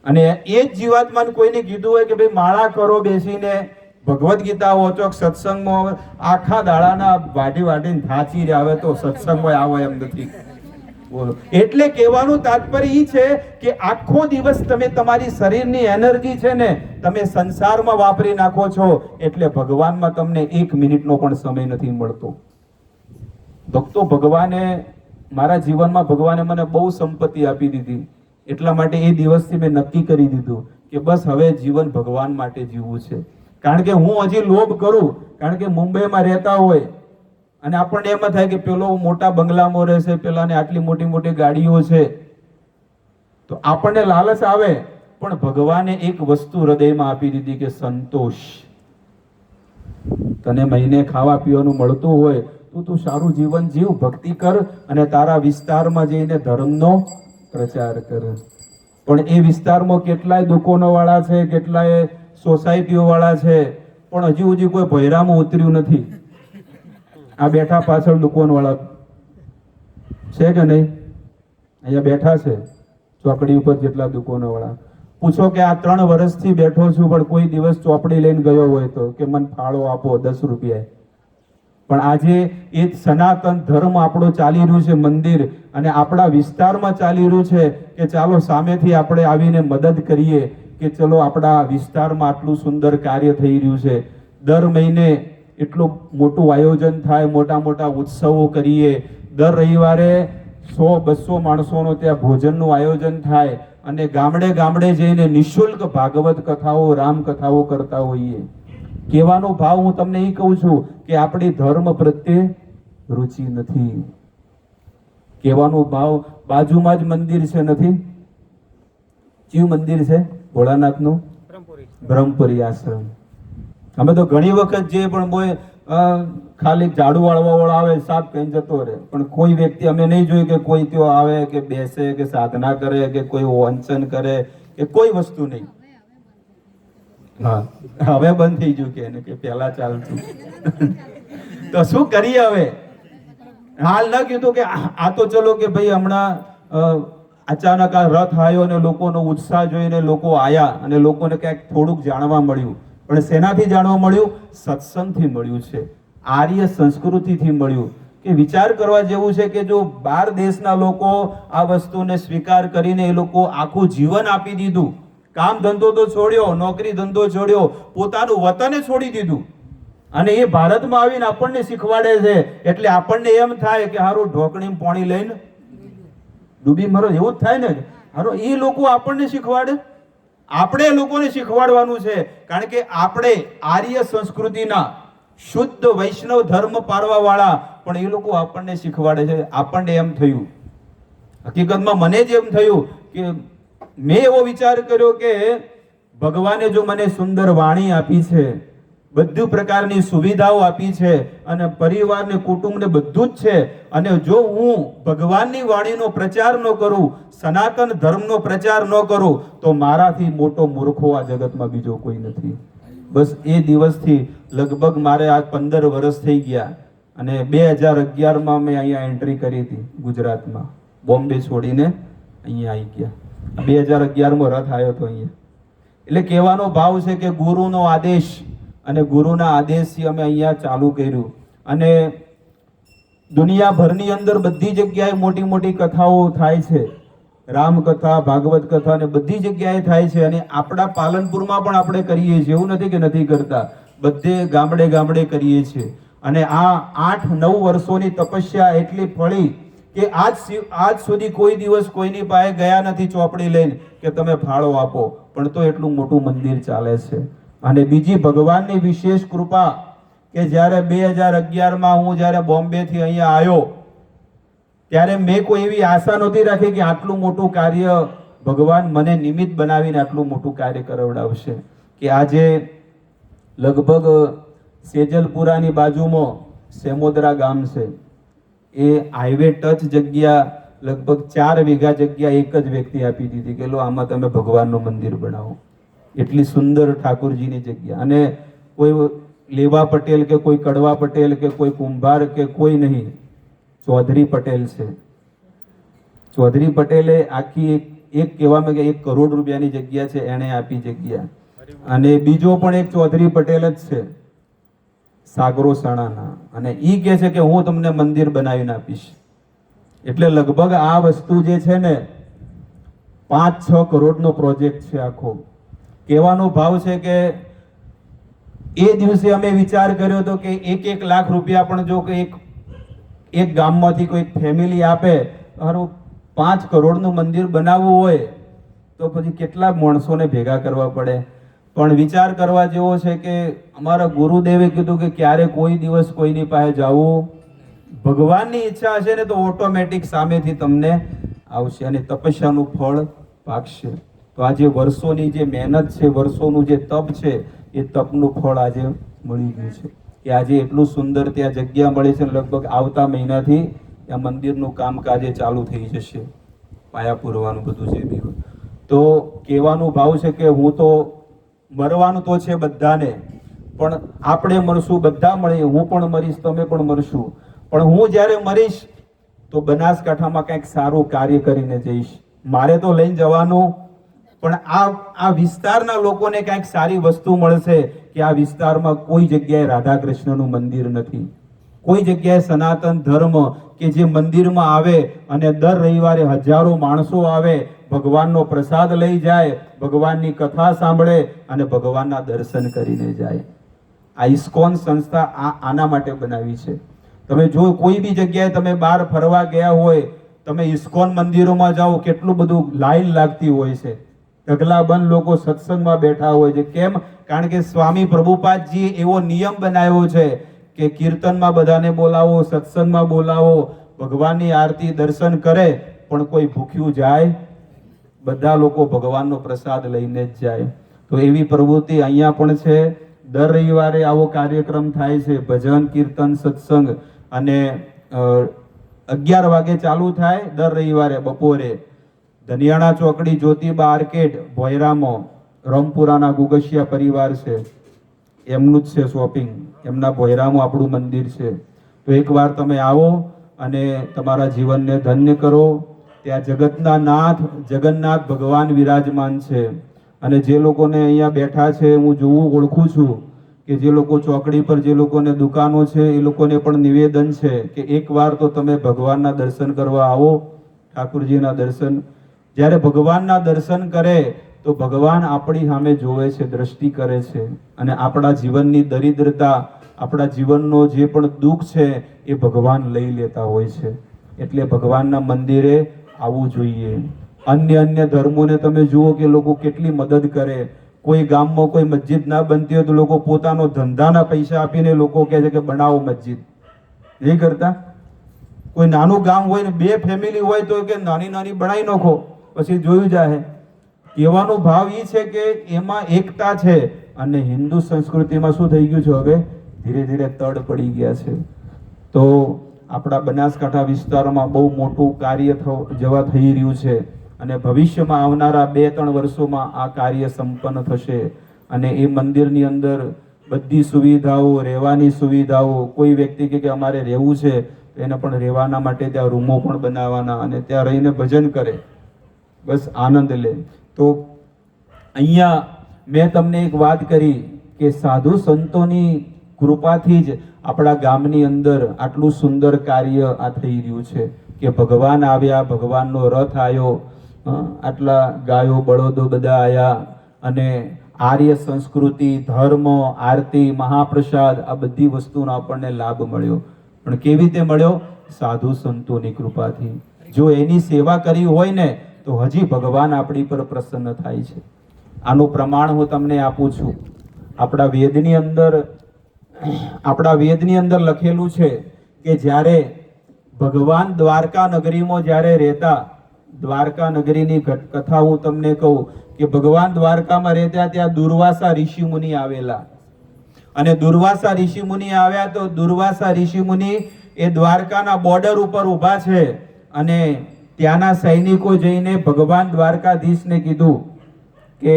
S1: અને એ જ જીવાત્માને કોઈને કીધું હોય કે ભાઈ માળા કરો બેસીને, ભગવદ્ ગીતા વાંચો, સત્સંગમાં આખા દાડાના વાઢી વાઢીને થાચી રહ્યા, હવે તો સત્સંગમાં આવો એમ નથી. બોલો, એટલે કહેવાનું તાત્પર્ય એ છે કે આખો દિવસ તમે તમારી શરીરની એનર્જી છે ને તમે સંસારમાં વાપરી નાખો છો, એટલે ભગવાનમાં તમને 1 મિનિટનો પણ સમય નથી મળતો. ભક્તો, ભગવાને મારા જીવનમાં ભગવાને મને બહુ સંપત્તિ આપી દીધી. એટલા માટે એ દિવસથી મેં નક્કી કરી દીધું કે બસ હવે જીવન ભગવાન માટે જીવવું છે. કારણ કે હું હજી લોભ કરું, કારણ કે મુંબઈમાં રહેતા હોય અને આપણને એમ થાય કે પેલો મોટા બંગલામાં રહેશે, પેલાને આટલી મોટી મોટી ગાડીઓ છે, તો આપણને લાલચ આવે. પણ ભગવાને એક વસ્તુ હૃદયમાં આપી દીધી કે સંતોષ. તને મહિને ખાવા પીવાનું મળતું હોય તો તું સારું જીવન જીવ, ભક્તિ કર અને તારા વિસ્તારમાં જઈને ધર્મનો પ્રચાર કર. પણ એ વિસ્તારમાં કેટલાય દુકાનો વાળા છે, કેટલાય સોસાયટીઓ વાળા છે, પણ હજી સુધી કોઈ ભૈરામાં ઉતર્યું નથી. આ બેઠા પાછળ દુકાન વાળા છે કે નહીં? અહીંયા બેઠા છે ચોકડી ઉપર જેટલા દુકાનો વાળા. પૂછો કે આ 3 વર્ષથી બેઠો છું, પણ કોઈ દિવસ ચોપડી લઈને ગયો હોય તો કે મને ફાળો આપો 10 રૂપિયા. પણ આજે એ સનાતન ધર્મ આપણો ચાલી રહ્યું છે, મંદિર, અને આપણા વિસ્તારમાં ચાલી રહ્યું છે કે ચાલો સામેથી આપણે આવીને મદદ કરીએ, કે ચલો આપણા વિસ્તારમાં આટલું સુંદર કાર્ય થઈ રહ્યું છે. દર મહિને એટલું મોટું આયોજન થાય, મોટા મોટા ઉત્સવો કરીએ. દર રવિવારે 100-200 માણસોનો ત્યાં ભોજનનું આયોજન થાય, અને ગામડે ગામડે જઈને નિઃશુલ્ક ભાગવત કથાઓ, રામ કથાઓ કરતા હોઈએ. કહેવાનો ભાવ હું તમને એ કહું છું કે આપણી ધર્મ પ્રત્યે રુચિ નથી. કહેવાનો ભાવ, બાજુમાં જ મંદિર છે, નથી? કયું મંદિર છે? ભોળાનાથનું બ્રહ્મપુરી આશ્રમ. અમે તો ઘણી વખત જે પણ ખાલી ઝાડુ વાળવા વાળો આવે, સાફ કઈ જતો રહે, પણ કોઈ વ્યક્તિ અમે નહીં જોયું કે કોઈ ત્યાં આવે કે બેસે કે સાધના કરે કે કોઈ વાંચન કરે કે કોઈ વસ્તુ નહીં. હા, હવે બંધ થઈ ગયું કે પહેલા ચાલતું. તો શું કરીએ હવે? હાલ ન કીધું કે આ તો ચલો કે ભાઈ હમણાં અચાનક આ રથ આવ્યો અને લોકોનો ઉત્સાહ જોઈને લોકો આયા અને લોકોને ક્યાંક થોડુંક જાણવા મળ્યું. પણ શેનાથી જાણવા મળ્યું? સત્સંગથી મળ્યું છે, આર્ય સંસ્કૃતિથી મળ્યું. કે વિચાર કરવા જેવું છે કે જો 12 દેશના લોકો આ વસ્તુને સ્વીકાર કરીને એ લોકો આખું જીવન આપી દીધું, કામ ધંધો તો છોડ્યો, નોકરી ધંધો છોડ્યો, પોતાનું વતન છોડી દીધું, અને એ ભારતમાં આવીને આપણને શીખવાડે છે. એટલે આપણને એમ થાય કે હારું ઢોકણી પાણી લઈને ડૂબી મરો, એવું જ થાય ને. હારું એ લોકો આપણને શીખવાડે, આપણે એ લોકોને શીખવાડવાનું છે. કારણ કે આપણે આર્ય સંસ્કૃતિના શુદ્ધ વૈષ્ણવ ધર્મ પાળવા વાળા, પણ એ લોકો આપણને શીખવાડે છે. આપણને એમ થયું, હકીકતમાં મને જ એમ થયું કે મેં એવો વિચાર કર્યો કે ભગવાને જો મને સુંદર વાણી આપી છે, બધી પ્રકારની સુવિધાઓ આપી છે, અને પરિવારને કુટુંબને બધું જ છે, અને જો હું ભગવાનની વાણીનો પ્રચાર ન કરું, સનાતન ધર્મનો પ્રચાર ન કરું, તો મારાથી મોટો મૂર્ખો આ જગતમાં બીજો કોઈ નથી. બસ એ દિવસથી લગભગ મારે આ 15 વર્ષ થઈ ગયા, અને 2011માં મેં અહીંયા એન્ટ્રી કરી હતી ગુજરાતમાં. બોમ્બે છોડીને અહીંયા આવી ગયા. 2011માં રથ આવ્યો હતો અહીંયા. એટલે કહેવાનો ભાવ છે કે ગુરુનો આદેશ, અને ગુરુના આદેશથી અમે અહીંયા ચાલુ કર્યું. અને દુનિયાભરની અંદર બધી જગ્યાએ મોટી મોટી કથાઓ થાય છે, રામકથા, ભાગવત કથા, અને બધી જગ્યાએ થાય છે. અને આપણા પાલનપુરમાં પણ આપણે કરીએ છીએ, એવું નથી કે નથી કરતા, બધે ગામડે ગામડે કરીએ છીએ. અને આ 8-9 વર્ષોની તપસ્યા એટલી ફળી કે આજ સુધી કોઈ દિવસ કોઈની પાસે ગયા નથી ચોપડી લઈને કે તમે ફાળો આપો, પણ તો એટલું મોટું મંદિર ચાલે છે. અને બીજી ભગવાનની વિશેષ કૃપા કે જ્યારે 2011માં હું જ્યારે બોમ્બેથી અહીંયા આવ્યો, ત્યારે મેં કોઈ એવી આશા નહોતી રાખી કે આટલું મોટું કાર્ય ભગવાન મને નિમિત્ત બનાવીને આટલું મોટું કાર્ય કરાવડાવશે. કે આજે લગભગ સેજલપુરાની બાજુમાં સેમોદરા ગામ છે, એ હાઈવે ટચ જગ્યા લગભગ 4 વીઘા જગ્યા એક જ વ્યક્તિ આપી દીધી કે લો આમાં તમે ભગવાનનું મંદિર બનાવો. એટલી સુંદર ઠાકોરજીની જગ્યા. અને કોઈ લેવા પટેલ કે કોઈ કડવા પટેલ કે કોઈ કુંભાર કે કોઈ નહીં, ચૌધરી પટેલ છે. ચૌધરી પટેલે આખી એક કહેવામાં કે 1 કરોડ રૂપિયાની જગ્યા છે, એણે આપી જગ્યા. અને બીજો પણ એક ચૌધરી પટેલ જ છે સાગરો સણાના, અને ઈ કહે છે કે હું તમને મંદિર બનાવીને આપીશ. એટલે લગભગ આ વસ્તુ જે છે ને 5-6 કરોડનો પ્રોજેક્ટ છે આખો. કહેવાનો ભાવ છે કે એ દિવસે અમે વિચાર કર્યો હતો કે 1-1 લાખ રૂપિયા પણ જો કે એક ગામમાંથી કોઈ ફેમિલી આપે, હારું 5 કરોડનું મંદિર બનાવવું હોય તો પછી કેટલા માણસોને ભેગા કરવા પડે. પણ વિચાર કરવા જેવો છે કે અમારા ગુરુદેવે કીધું કે ક્યારે કોઈ દિવસ કોઈની પાસે જવું, ભગવાનની ઈચ્છા હશે ને તો ઓટોમેટિક સામેથી તમને આવશે અને તપસ્યાનું ફળ પાકશે. તો આજે વર્ષોની જે મહેનત છે, વર્ષોનું જે તપ છે, એ તપનું ફળ આજે મળી ગયું છે કે આજે એટલું સુંદર ત્યાં જગ્યા મળી છે. લગભગ આવતા મહિનાથી ત્યાં મંદિરનું કામકાજ ચાલુ થઈ જશે, પાયા પૂરવાનું બધું છે બી. તો કહેવાનો ભાવ છે કે હું તો મરવાનું તો છે બધાને, પણ આપણે મરશું, બધા મળીએ, હું પણ મરીશ, તમે પણ મરશું, પણ હું જ્યારે મરીશ તો બનાસકાંઠામાં કંઈક સારું કાર્ય કરીને જઈશ. મારે તો લઈને જવાનું, પણ આ વિસ્તારના લોકોને કંઈક સારી વસ્તુ મળશે કે આ વિસ્તારમાં કોઈ જગ્યાએ રાધા કૃષ્ણનું મંદિર નથી, કોઈ જગ્યાએ સનાતન ધર્મ કે જે મંદિરમાં આવે અને દર રવિવારે હજારો માણસો આવે, ભગવાનનો પ્રસાદ લઈ જાય, ભગવાનની કથા સાંભળે અને ભગવાનના દર્શન કરીને જાય. આ ઇસ્કોન સંસ્થા આના માટે બનાવી છે. તમે જો કોઈ બી જગ્યાએ તમે બહાર ફરવા ગયા હોય, તમે ઇસ્કોન મંદિરોમાં જાઓ, કેટલું બધું લાઈન લાગતી હોય છે, ઢગલાબંધ લોકો સત્સંગમાં બેઠા હોય છે. કેમ? કારણ કે સ્વામી પ્રભુપાદજી એવો નિયમ બનાવ્યો છે કે કીર્તનમાં બધાને બોલાવો, સત્સંગમાં બોલાવો, ભગવાનની આરતી દર્શન કરે, પણ કોઈ ભૂખ્યું જાય, બધા લોકો ભગવાનનો પ્રસાદ લઈને જ જાય. તો એવી પ્રવૃત્તિ અહીંયા પણ છે. દર રવિવારે આવો કાર્યક્રમ થાય છે, ભજન કીર્તન સત્સંગ, અને 11 વાગે ચાલુ થાય દર રવિવારે બપોરે. ધનિયાણા ચોકડી જ્યોતિબા આર્કેડ ભોયરામાં રમપુરાના ગુગસિયા પરિવાર છે, એમનું જ છે શોપિંગ, એમના ભોયરામાં આપણું મંદિર છે. તો એકવાર તમે આવો અને તમારા જીવનને ધન્ય કરો. ત્યાં જગતના નાથ જગન્નાથ ભગવાન વિરાજમાન છે. અને જે લોકોને અહીંયા બેઠા છે, હું જોઉં ઓળખું છું કે જે લોકો ચોકડી પર, જે લોકોને દુકાનો છે, એ લોકોને પણ નિવેદન છે કે એકવાર તો તમે ભગવાનના દર્શન કરવા આવો, ઠાકોરજીના દર્શન. જ્યારે ભગવાનના દર્શન કરે તો ભગવાન આપણી સામે જોવે છે, દ્રષ્ટિ કરે છે, અને આપણા જીવનની દરિદ્રતા, આપણા જીવનનો જે પણ દુઃખ છે એ ભગવાન લઈ લેતા હોય છે. એટલે ભગવાનના મંદિરે આવવું જોઈએ. અન્ય ધર્મોને તમે જુઓ કે લોકો કેટલી મદદ કરે. કોઈ ગામમાં કોઈ મસ્જિદ ના બનતી હોય તો લોકો પોતાનો ધંધાના પૈસા આપીને લોકો કહે છે કે બનાવો મસ્જિદ. નહીં કરતા? કોઈ નાનું ગામ હોય ને 2 ફેમિલી હોય તો કે નાની નાની બનાવી નાખો, પછી જોયું જાય. કહેવાનો ભાવ એ છે કે એમાં એકતા છે. અને હિન્દુ સંસ્કૃતિમાં શું થઈ ગયું છે, હવે ધીરે ધીરે તડ પડી ગયા છે. તો આપણા બનાસકાંઠા વિસ્તારમાં બહુ મોટું કાર્ય જવા થઈ રહ્યું છે, અને ભવિષ્યમાં આવનારા 2-3 વર્ષોમાં આ કાર્ય સંપન્ન થશે. અને એ મંદિરની અંદર બધી સુવિધાઓ, રહેવાની સુવિધાઓ, કોઈ વ્યક્તિ કે અમારે રહેવું છે એને પણ રહેવાના માટે ત્યાં રૂમો પણ બનાવવાના, અને ત્યાં રહીને ભજન કરે, બસ આનંદ લે. તો અહીંયા મેં તમને એક વાત કરી કે સાધુ સંતોની કૃપાથી જ આપણા ગામની અંદર આટલું સુંદર કાર્ય આ થઈ રહ્યું છે કે ભગવાન આવ્યા, ભગવાનનો રથ આવ્યો, આટલા ગાયો બળદો બધા આવ્યા, અને આર્ય સંસ્કૃતિ, ધર્મ, આરતી, મહાપ્રસાદ, આ બધી વસ્તુનો આપણને લાભ મળ્યો. પણ કેવી રીતે મળ્યો? સાધુ સંતોની કૃપાથી. જો એની સેવા કરી હોય ને તો હજી ભગવાન આપણી પર પ્રસન્ન થાય છે. આનું પ્રમાણ હું તમને આપું છું. આપણા વેદની અંદર લખેલું છે કે જ્યારે ભગવાન દ્વારકા નગરીમાં જ્યારે રહેતા, દ્વારકા નગરીની કથા હું તમને કહું કે ભગવાન દ્વારકામાં રહેતા ત્યાં દુર્વાસા ઋષિ મુનિ આવેલા, અને દુર્વાસા ઋષિ મુનિ આવ્યા તો દુર્વાસા ઋષિ મુનિ એ દ્વારકાના બોર્ડર ઉપર ઊભા છે, અને ત્યાંના સૈનિકો જઈને ભગવાન દ્વારકાધીશને કીધું કે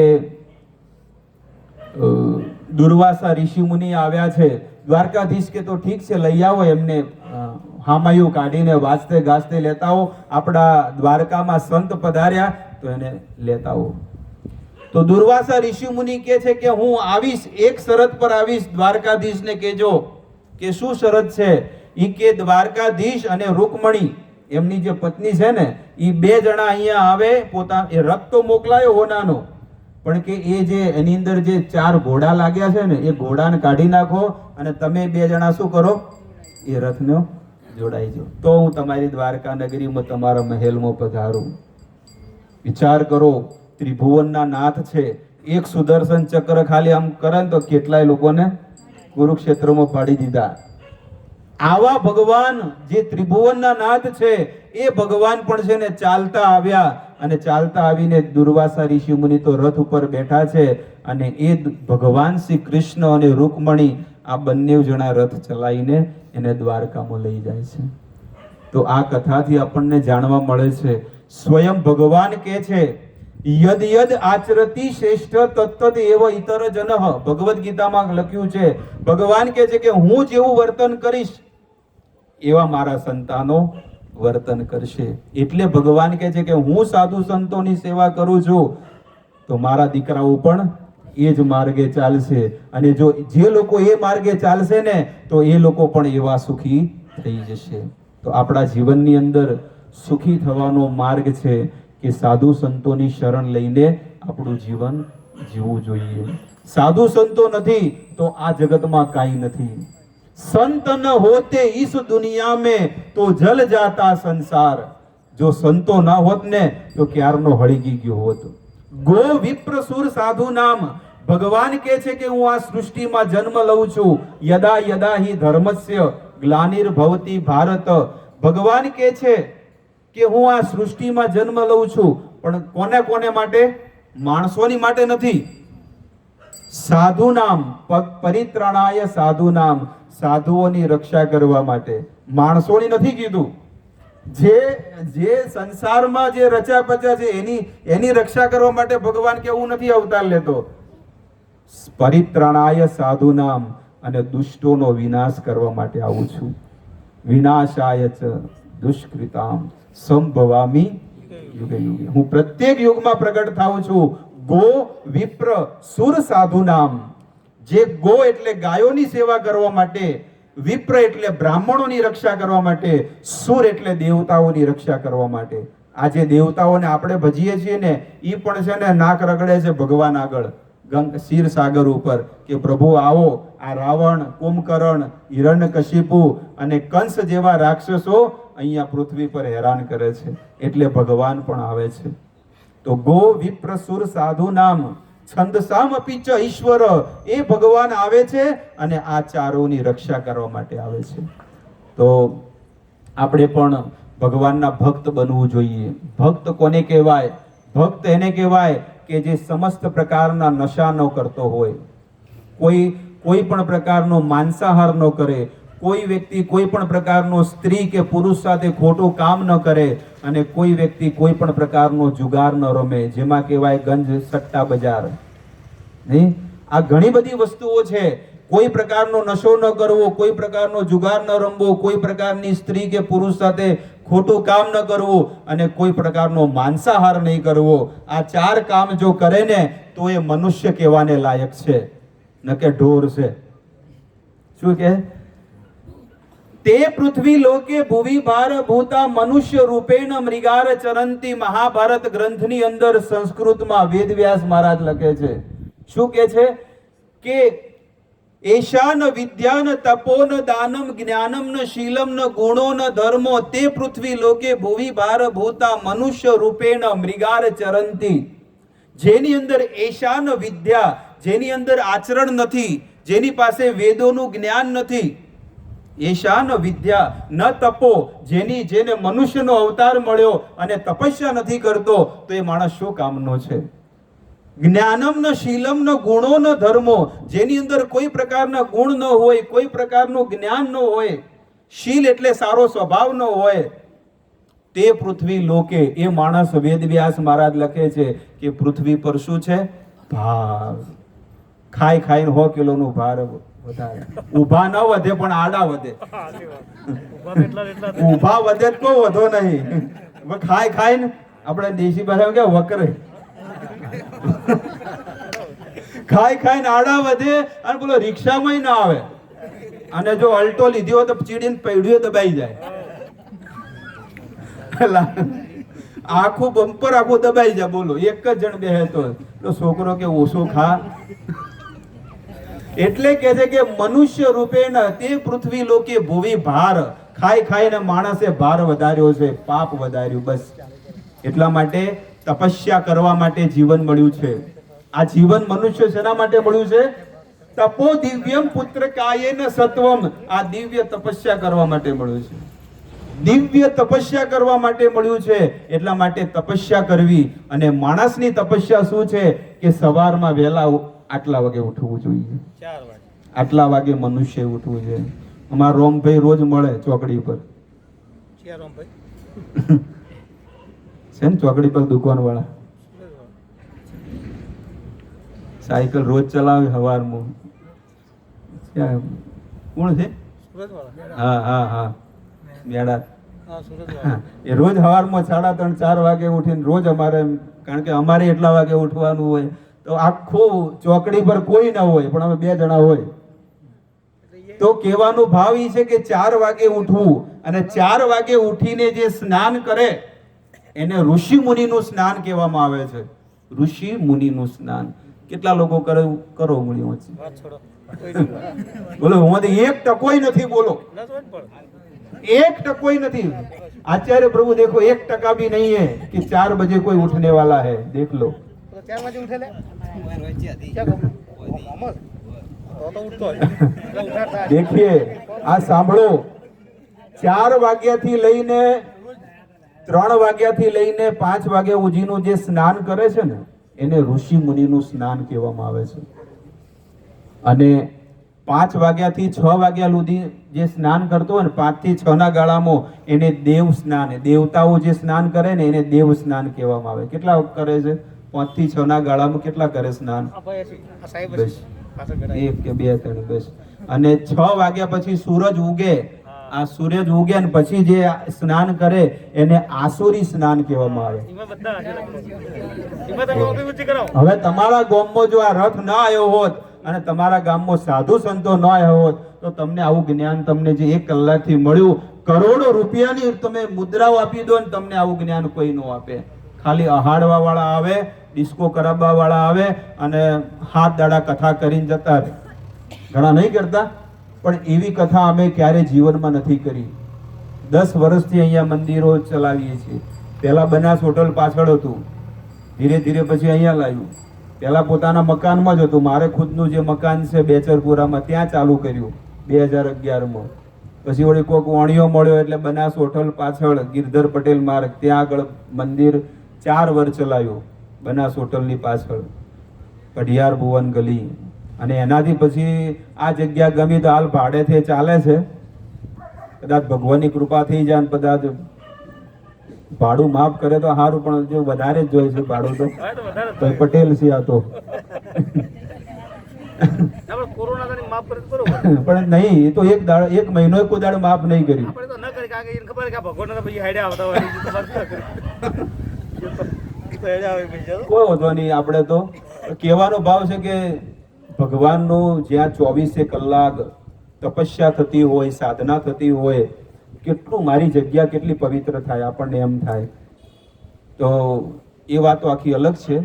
S1: દુર્વાસા ઋષિ મુનિ આવ્યા છે. દ્વારકાધીશ કે તો ઠીક છે, લઈ આવો એમને, હામાયું કાઢીને વાજતે ગાજતે લેતા આવો. આપણા દ્વારકામાં સંત પધાર્યા તો એને લેતા આવો. તો દુર્વાસા ઋષિ મુનિ કહે છે કે હું આવીશ, એક શરત પર આવીશ. દ્વારકાધીશને કહેજો કે શું શરત છે? ઈ કે દ્વારકાધીશ અને રૂકમણી એમની જે પત્ની છે ને, એ 2 જણા અહીંયા આવે. એ રથ તો મોકલાયો હોનાનો, પણ કે એ જે એની અંદર જે 4 ઘોડા લાગ્યા છે ને, એ ઘોડાને કાઢી નાખો અને તમે 2 જણા શું કરો? એ રથનો જોડાઈ જાઓ, તો હું તમારી દ્વારકા નગરીમાં તમારા મહેલમાં પધારું. વિચાર કરો, ત્રિભુવનના નાથ છે, એક સુદર્શન ચક્ર ખાલી આમ કરે તો કેટલાય લોકોને કુરુક્ષેત્રમાં પાડી દીધા. આવા ભગવાન જે ત્રિભુવનના નાથ છે, એ ભગવાન પણ છે ને ચાલતા આવ્યા, અને ચાલતા આવીને દુર્વાસા ઋષિ મુનિ તો રથ ઉપર બેઠા છે, અને એ ભગવાન શ્રી કૃષ્ણ અને રૂકમણી આ બંને જણા રથ ચલાવીને એને દ્વારકામાં લઈ જાય છે. તો આ કથાથી આપણને જાણવા મળે છે, સ્વયં ભગવાન કહે છે, યદ યદ આચરતી શ્રેષ્ઠ તત્તદ એવ ઇતર જનઃ. ભગવદ ગીતામાં લખ્યું છે, ભગવાન કહે છે કે હું જેવું વર્તન કરીશ એવા મારા સંતાનો વર્તન કરશે. એટલે ભગવાન કહે છે કે હું સાધુ સંતોની સેવા કરું છું તો મારા દીકરાઓ પણ એ જ માર્ગે ચાલશે, અને જો જે લોકો એ માર્ગે ચાલશે ને તો એ લોકો પણ એવા સુખી થઈ જશે. તો આપણા જીવનની અંદર સુખી થવાનો માર્ગ છે કે સાધુ સંતોની શરણ લઈને આપણું જીવન જીવવું જોઈએ. સાધુ સંતો નથી તો આ જગતમાં કાંઈ નથી. સંત ન હોતે ઇસ દુનિયા में તો જલ જાતા સંસાર. જો સંતો ના હોત ને તો ક્યારનો હળગી ગયો હોત. ગો વિપ્ર સુર સાધુ નામ. ભગવાન કહે છે કે હું આ સૃષ્ટિમાં જન્મ લઉં છું. યદા યદા હિ ધર્મસ્ય ગ્લાનિર્ભવતિ ભારત. ભગવાન કહે છે કે હું આ સૃષ્ટિમાં જન્મ લઉં છું, પણ કોને કોને માટે? માણસોની માટે નથી. સાધુ નામ પરિત્રાણાય સાધુ નામ. સાધુઓની રક્ષા કરવા માટે, માણસોની નથી કીધું. જે સંસારમાં જે રચા પચા છે એની રક્ષા કરવા માટે ભગવાન કે હું નથી અવતાર લેતો. પરિત્રાણાય સાધુ નામ, અને દુષ્ટોનો વિનાશ કરવા માટે આવું છું. વિનાશાય ચ દુષ્કૃતામ સંભવામી યુગે યુગે. હું પ્રત્યેક યુગમાં પ્રગટ થાઉં છું. ગો વિપ્ર સુર સાધુ નામ. જે ગો એટલે ગાયોની સેવા કરવા માટે, વિપ્ર એટલે બ્રાહ્મણોની રક્ષા કરવા માટે, સુર એટલે દેવતાઓની રક્ષા કરવા માટે. આ જે દેવતાઓને આપણે ભજીએ છીએ ને, એ પણ છે ને નાક રગડે છે ભગવાન આગળ, ક્ષીર સાગર ઉપર, કે પ્રભુ આવો, આ રાવણ, કુંભકર્ણ, હિરણ્યકશિપુ અને કંસ જેવા રાક્ષસો અહીંયા પૃથ્વી પર હેરાન કરે છે, એટલે ભગવાન પણ આવે છે. તો ગો વિપ્ર સુર સાધુ નામ છંદસામ અપિચ ઈશ્વર. એ ભગવાન આવે છે અને આ ચારોની રક્ષા કરવા માટે આવે છે. તો આપણે પણ ભગવાનના ભક્ત બનવું જોઈએ. ભક્ત કોને કહેવાય? ભક્ત એને કહેવાય કે જે સમસ્ત પ્રકારના નશા ન કરતો હોય, કોઈ પણ પ્રકારનો માંસાહાર ન કરે, કોઈ વ્યક્તિ કોઈ પણ પ્રકારનો સ્ત્રી કે પુરુષ સાથે ખોટું કામ ન કરે, અને કોઈ વ્યક્તિ કોઈ પણ પ્રકારનો જુગાર ન રમે, જેમાં કહેવાય ગંજ સટ્ટા બજાર. નહીં, આ ઘણી બધી વસ્તુઓ છે. કોઈ પ્રકારનો નશો ન કરવો, કોઈ પ્રકારનો જુગાર ન રમવો, કોઈ પ્રકારની સ્ત્રી કે પુરુષ સાથે ખોટું કામ ન કરવું, અને કોઈ પ્રકારનો માંસાહાર નહીં કરવો. આ 4 કામ જો કરે ને તો એ મનુષ્ય કહેવાને લાયક છે, ન કે ઢોર છે. શું કે? તે પૃથ્વી લોકે ભુવિ ભાર ભૂતા મનુષ્ય રૂપેણ મૃગાર ચરંતી. મહાભારત ગ્રંથની અંદર સંસ્કૃતમાં વેદવ્યાસ મહારાજ લખે છે. શું કે છે? કે એશાન વિદ્યાન તપોન દાનમ જ્ઞાનમ ન શીલમ ન ગુણો ન ધર્મો તે પૃથ્વી લોકે ભુવિ ભાર ભૂતા મનુષ્ય રૂપેણ મૃગાર ચરંતી. જેની અંદર એશાન વિદ્યા, જેની અંદર આચરણ નથી, જેની પાસે વેદોનું જ્ઞાન નથી, એશાન વિદ્યા ન તપો, જેને મનુષ્યનો અવતાર મળ્યો અને તપસ્યા નથી કરતો, તો એ માણસ શું કામનો છે? જ્ઞાનમ ન શીલમ ન ગુણો ન ધર્મો, જેની અંદર કોઈ પ્રકારના ગુણ ન હોય, કોઈ પ્રકારનું જ્ઞાન ન હોય, શીલ એટલે સારો સ્વભાવ ન હોય, તે પૃથ્વી લોકે, એ માણસ, વેદવ્યાસ મહારાજ લખે છે કે પૃથ્વી પર શું છે? ભાર. ખાઈ ખાઈને 100 કિલોનું ભાર વધારે. ઊભા ન વધે પણ આડા વધે. ઊભા વધે તો કોઈ વધો નહીં. ખાઈ ખાઈને આપણે દેશી ભાષામાં કે વકરે ખાઈ ખાઈને આડા વધે અને બોલો રિક્ષામાં ના આવે. અને જો અલ્ટો લીધી હોય તો ચીડીને પૈડીઓ દબાઈ જાય. આખું બમ્પર આખું દબાઈ જાય. બોલો એક જ જણ બેહે તો છોકરો કે ઓછો ખા. એટલે કે છે કે મનુષ્ય રૂપેણ તે પૃથ્વી લોકે ભૂવિ ભાર. ખાઈ ખાઈને માણસે ભાર વધાર્યો છે, પાપ વધાર્યું. બસ એટલા માટે તપસ્યા કરવા માટે જીવન મળ્યું છે. આ જીવન મનુષ્ય શેના માટે મળ્યું છે? તપો દિવ્યમ પુત્ર કાયેન સત્વમ. આ દિવ્ય તપસ્યા કરવા માટે મળ્યું છે. દિવ્ય તપસ્યા કરવા માટે મળ્યું છે. એટલા માટે તપસ્યા કરવી. અને માણસની તપસ્યા શું છે કે સવારમાં વહેલા આટલા વાગે ઉઠવું જોઈએ. આટલા વાગે મનુષ્ય ઉઠવું છે. અમારા રોમભાઈ રોજ મળે ચોકડી પર છે ને, ચોકડી પર દુકાન વાળા સાયકલ રોજ ચલાવે સવારમાં. કોણ છે? હા હા હા મેળા. એ રોજ સવારમાં 3:30-4 વાગે ઉઠીને રોજ અમારે, કારણ કે અમારે એટલા વાગે ઉઠવાનું હોય તો આખું ચોકડી પર કોઈ ના હોય પણ અમે 2 જણા હોય. તો કહેવાનો ભાવ એ છે કે 4 વાગે ઉઠવું. અને 4 વાગે ઉઠીને જે સ્નાન કરે એને ઋષિ મુનિનું સ્નાન કહેવામાં આવે છે. ઋષિ મુનિનું સ્નાન કેટલા લોકો કરો મુનિઓ છે? બોલો હું 1% નથી. બોલો 1% નથી. आचार्य प्रभु देखो 1% भी नहीं है कि 4 बजे कोई उठने वाला है. देख लो 4 बजे उठे ले देखिए આ સાંભળો. 4 વાગ્યાથી લઈને 3 વાગ્યાથી લઈને 5 વાગ્યા સુધીનું જે સ્નાન કરે છે ને એને ઋષિ મુનિનું સ્નાન કહેવામાં આવે છે. અને 5 વાગ્યાથી 6 વાગ્યા સુધી જે સ્નાન કરતો હોય ને 5 થી 6 ના ગાળામાં એને દેવ સ્નાન, દેવતાઓ જે સ્નાન કરે ને એને દેવ સ્નાન કહેવામાં આવે. કેટલા કરે છે? 5 થી 6 ના ગાળામાં કેટલા કરે સ્નાન? બસ 1 કે 2 3 બસ. અને 6 વાગ્યા પછી સૂરજ ઉગે. આ સૂરજ ઉગે ને પછી જે સ્નાન કરે એને આસુરી સ્નાન કહેવામાં આવે. હવે તમારા ગામમાં જો આ રથ ના આવ્યો હોત અને તમારા ગામમાં સાધુ સંતો ન આવ્યા હોત તો તમને આવું જ્ઞાન તમને જે 1 કલાકથી મળ્યું, કરોડો રૂપિયાની તમે મુદ્રાઓ આપી દો ને તમને આવું જ્ઞાન કોઈ ન આપે. ખાલી અહાડવા વાળા આવે, ડિસ્કો કરાવવા વાળા આવે અને 7 દાડા કથા કરીને જતા રહે. ઘણા નહીં કરતા, પણ એવી કથા અમે ક્યારે જીવનમાં નથી કરી. 10 વર્ષથી અહીંયા મંદિરો ચલાવીએ છીએ. પહેલા બનાસ હોટલ પાછળ હતું, ધીરે ધીરે પછી અહીંયા લાવ્યું. પહેલા પોતાના મકાનમાં જ હતું. મારે ખુદનું જે મકાન છે બેચરપુરામાં ત્યાં ચાલુ કર્યું 2011માં. પછી વળી કોઈક વાણીઓ મળ્યો એટલે બનાસ હોટલ પાછળ ગિરધર પટેલ માર્ગ ત્યાં આગળ મંદિર 4 વર્ષ ચલાવ્યું. બનાસ હોટલની પાછળ પઢિયાર ભુવન ગલી. અને એનાથી પછી આ જગ્યા ગમી તો હાલ ભાડેથી ચાલે છે. કદાચ ભગવાનની કૃપા થઈ જાય ને કદાચ ભાડું માફ કરે તો સારું, પણ જો વધારે જ જોઈએ છે ભાડું તો પટેલ છે આ તો. પણ નહીં, એ તો 1 મહિનો કોઈ દાડો માફ નહીં કર્યું. કોઈ વાંધો નહીં. આપણે તો કહેવાનો ભાવ છે કે ભગવાનનું જ્યાં 24 કલાક તપસ્યા થતી હોય, સાધના થતી હોય, કેટલું મારી જગ્યા કેટલી પવિત્ર થાય આપણને એમ થાય. તો એ વાતો આખી અલગ છે.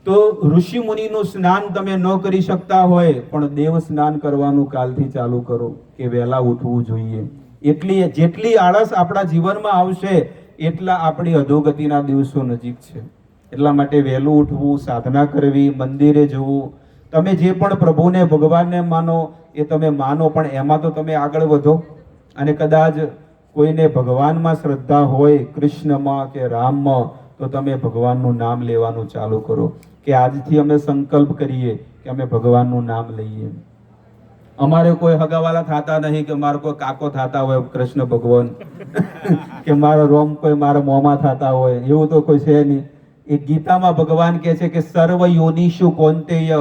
S1: તો ઋષિ મુનિનું સ્નાન તમે ન કરી શકતા હોય પણ દેવ સ્નાન કરવાનું કાલથી ચાલુ કરો કે વહેલા ઉઠવું જોઈએ. જેટલી આળસ આપણા જીવનમાં આવશે એટલા આપણી અધોગતિના દિવસો નજીક છે. એટલા માટે વહેલું ઉઠવું, સાધના કરવી, મંદિરે જવું. તમે જે પણ પ્રભુને ભગવાનને માનો એ તમે માનો, પણ એમાં તો તમે આગળ વધો. અને કદાચ કોઈને ભગવાનમાં શ્રદ્ધા હોય, કૃષ્ણમાં કે રામમાં, તો તમે ભગવાનનું નામ લેવાનું ચાલુ કરો કે આજથી અમે સંકલ્પ કરીએ કે અમે ભગવાનનું નામ લઈએ. અમારે કોઈ હગાવાલા થતા નહીં કે મારો કોઈ કાકો થતા હોય કૃષ્ણ ભગવાન કે મારો રોમ કોઈ મારા મોમાં થતા હોય, એવું તો કોઈ છે નહીં. એ ગીતામાં ભગવાન કહે છે કે સર્વ યોનિષુ કૌંતેય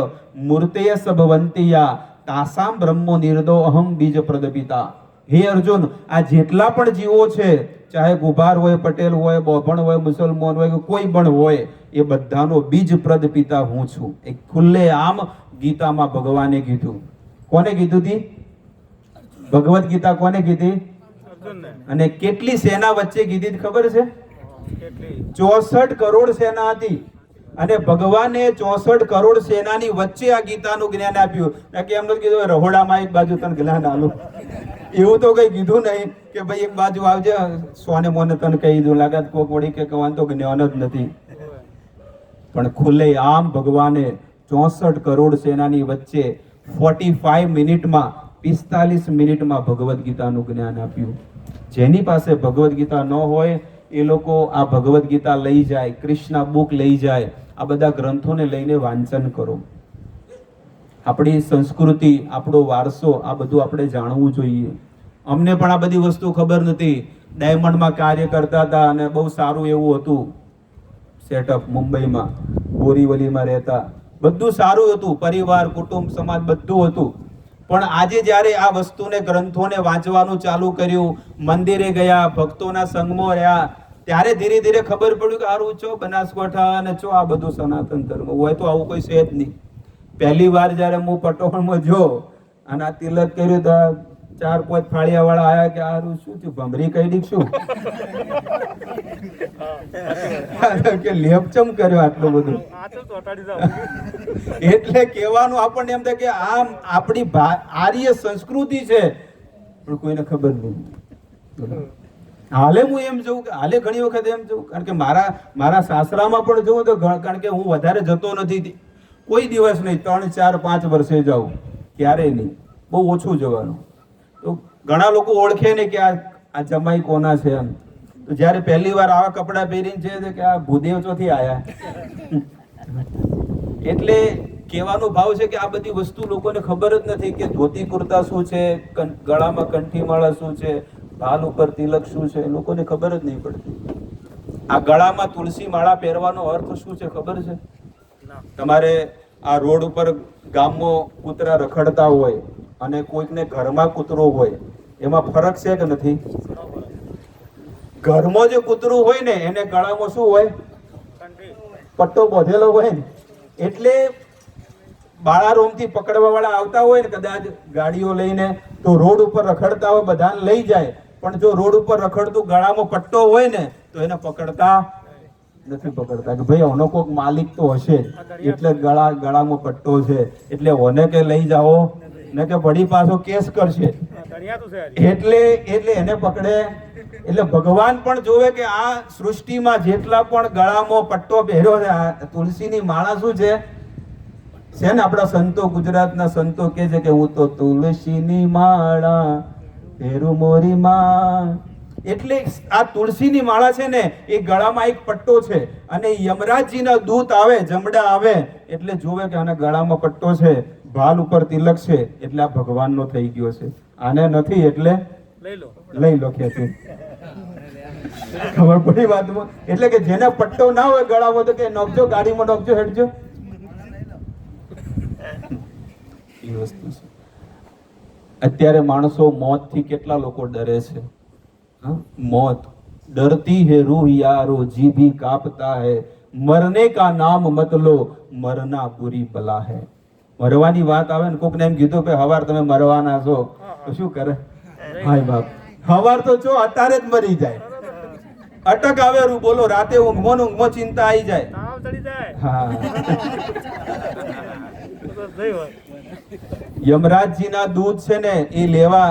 S1: મૂર્તય સભવંતિયા તાસામ બ્રહ્મો નિર્દો અહમ બીજ પ્રદપિતા. હે અર્જુન, આ જેટલા પણ જીવો છે, ચાહે ગુભાર હોય, પટેલ હોય, બોભણ હોય, મુસલમાન હોય, કોઈ પણ હોય, એ બધાનો બીજ પ્રદ પિતા હું છું. એક ખુલ્લે આમ ગીતામાં ભગવાને કીધું. કોને કીધું હતી? ભગવદ ગીતા કોને કીધી? અને કેટલી સેના વચ્ચે કીધી ખબર છે? 64 કરોડ સેના હતી અને ભગવાને 64 કરોડ સેનાની વચ્ચે આ ગીતાનું જ્ઞાન આપ્યું. કે એમ નથી કીધું રહોડામાં એક બાજુ તને જ્ઞાન આલું, એવું તો કઈ કીધું નહીં કે ભાઈ એક બાજુ આવજે સોને મોને તને કહી દીધું. લાગત કોક વળી કે કહેવાનું તો જ્ઞાન જ નથી. પણ ખુલ્લે આમ ભગવાને 64 કરોડ સેનાની વચ્ચે 45 મિનિટમાં 45 મિનિટમાં ભગવદ ગીતાનું જ્ઞાન આપ્યું. જેની પાસે ભગવદ ગીતા ન હોય એ લોકો આ ભગવદ ગીતા લઈ જાય, કૃષ્ણ બુક લઈ જાય, આ બધા ગ્રંથોને લઈને વાંચન કરો. આપણી સંસ્કૃતિ, આપણો વારસો, આ બધું આપણે જાણવું જોઈએ. અમને પણ આ બધી વસ્તુ ખબર નથી. ડાયમંડમાં કાર્ય કરતા હતા અને બહુ સારું એવું હતું સેટઅપ. મુંબઈમાં બોરીવલીમાં રહેતા, બધું સારું હતું, પરિવાર, કુટુંબ, સમાજ બધું હતું. પણ આજે જ્યારે આ વસ્તુને, ગ્રંથોને વાંચવાનું ચાલુ કર્યું, મંદિરે ગયા, ભક્તોના સંગમાં રહ્યા, ત્યારે ધીરે ધીરે ખબર પડ્યું કે આરું ચો બનાસકાંઠા અને ચો આ બધું સનાતન ધર્મ હોય તો આવું કોઈ છે જ નહીં. પહેલી વાર જ્યારે હું પટોળમાં જો અને આ તિલક કર્યું તો 4-5 ફાળિયા વાળા આયા કે આરું શું થયું, ભમરી કઈ શું કે લેપચમ કર્યો આટલું બધું. એટલે કહેવાનું આપણને એમ થાય કે આ આપણી આર્ય સંસ્કૃતિ છે, પણ કોઈને ખબર નહીં. હાલે હું એમ જોઉં કે હાલે ઘણી વખત એમ જોઉં, કારણ કે મારા સાસરામાં પણ જોઉં તો, કારણ કે હું વધારે જતો નથી, કોઈ દિવસ નહીં, 3, 4, 5 વર્ષે જાઉં, ક્યારેય નહીં, બહુ ઓછું જવાનું. તો ઘણા લોકો ઓળખે ને કે આ જમાઈ કોના છે એમ. તો જ્યારે પહેલી વાર આવા કપડાં પહેરીને છે કે આ ભૂદેવ ચોથી આયા. એટલે કહેવાનો ભાવ છે કે આ બધી વસ્તુ લોકોને ખબર જ નથી કે ધોતી કુર્તા શું છે, ગળામાં કંઠી માળા શું છે, ભાલ ઉપર તિલક શું છે, લોકોને ખબર જ નહીં પડતી. આ ગળામાં તુલસી માળા પહેરવાનો અર્થ શું છે ખબર છે? તમારે આ રોડ ઉપર ગામમાં કૂતરા રખડતા હોય અને કોઈકને ઘરમાં કૂતરો હોય, એમાં ફરક છે કે નથી? ઘરમાં જે કૂતરું હોય ને એને ગળામાં શું હોય? પટ્ટો બાંધેલો હોય ને. એટલે બાળારોમથી પકડવા વાળા આવતા હોય ને કદાચ ગાડીઓ લઈને, તો રોડ ઉપર રખડતા હોય બધાને લઈ જાય, પણ જો રોડ ઉપર રખડતું ગળામાં પટ્ટો હોય ને તો એને પકડતા નથી. પકડતા કે ભાઈ ઓનો કોઈક માલિક તો હશે, એટલે ગળામાં પટ્ટો છે એટલે ઓને કે લઈ જાઓ ને કે વળી પાછો કેસ કરશે, એટલે એને પકડે. એટલે ભગવાન પણ જોવે કે આ સૃષ્ટિમાં જેટલા પણ ગળામાં પટ્ટો પહેર્યો છે, આ તુલસીની માળા શું છે ને, આપણા સંતો, ગુજરાતના સંતો કહે છે કે હું તો તુલસીની માળા પહેરું મોરી માં. એટલે આ તુલસીની માળા છે ને એ ગળામાં એક પટ્ટો છે, અને યમરાજજીના દૂત આવે, જમડા આવે એટલે જોવે કે આના ગળામાં પટ્ટો છે, ભાલ ઉપર તિલક છે, એટલે આ ભગવાનનો થઈ ગયો છે. આને નથી એટલે લઈ લો કે છે. ખબર પડી વાતમાં? એટલે કે જેને પટ્ટો ના હોય ગળામાં તો કે નોખજો, ગાડીમાં નોખજો, હેડજો. એ વસ્તુ છે. અત્યારે માણસો મોતથી કેટલા લોકો ડરે છે? मौत डरती है रूह यारो, जी भी कांपता है, मरने का नाम मत लो, मरना बुरी बला है. મરવાની વાત આવે ને કોકને એમ કીધું કે હવાર તમે મરવાના છો, તો શું કરે? હાય બાપ, હવાર તો જો અત્યારે જ મરી જાય. અટક આવે રૂ બોલો, રાતે ઊંઘમાં ચિંતા આવી જાય. હા, યમરાજજીના દૂત છે ને એ લેવા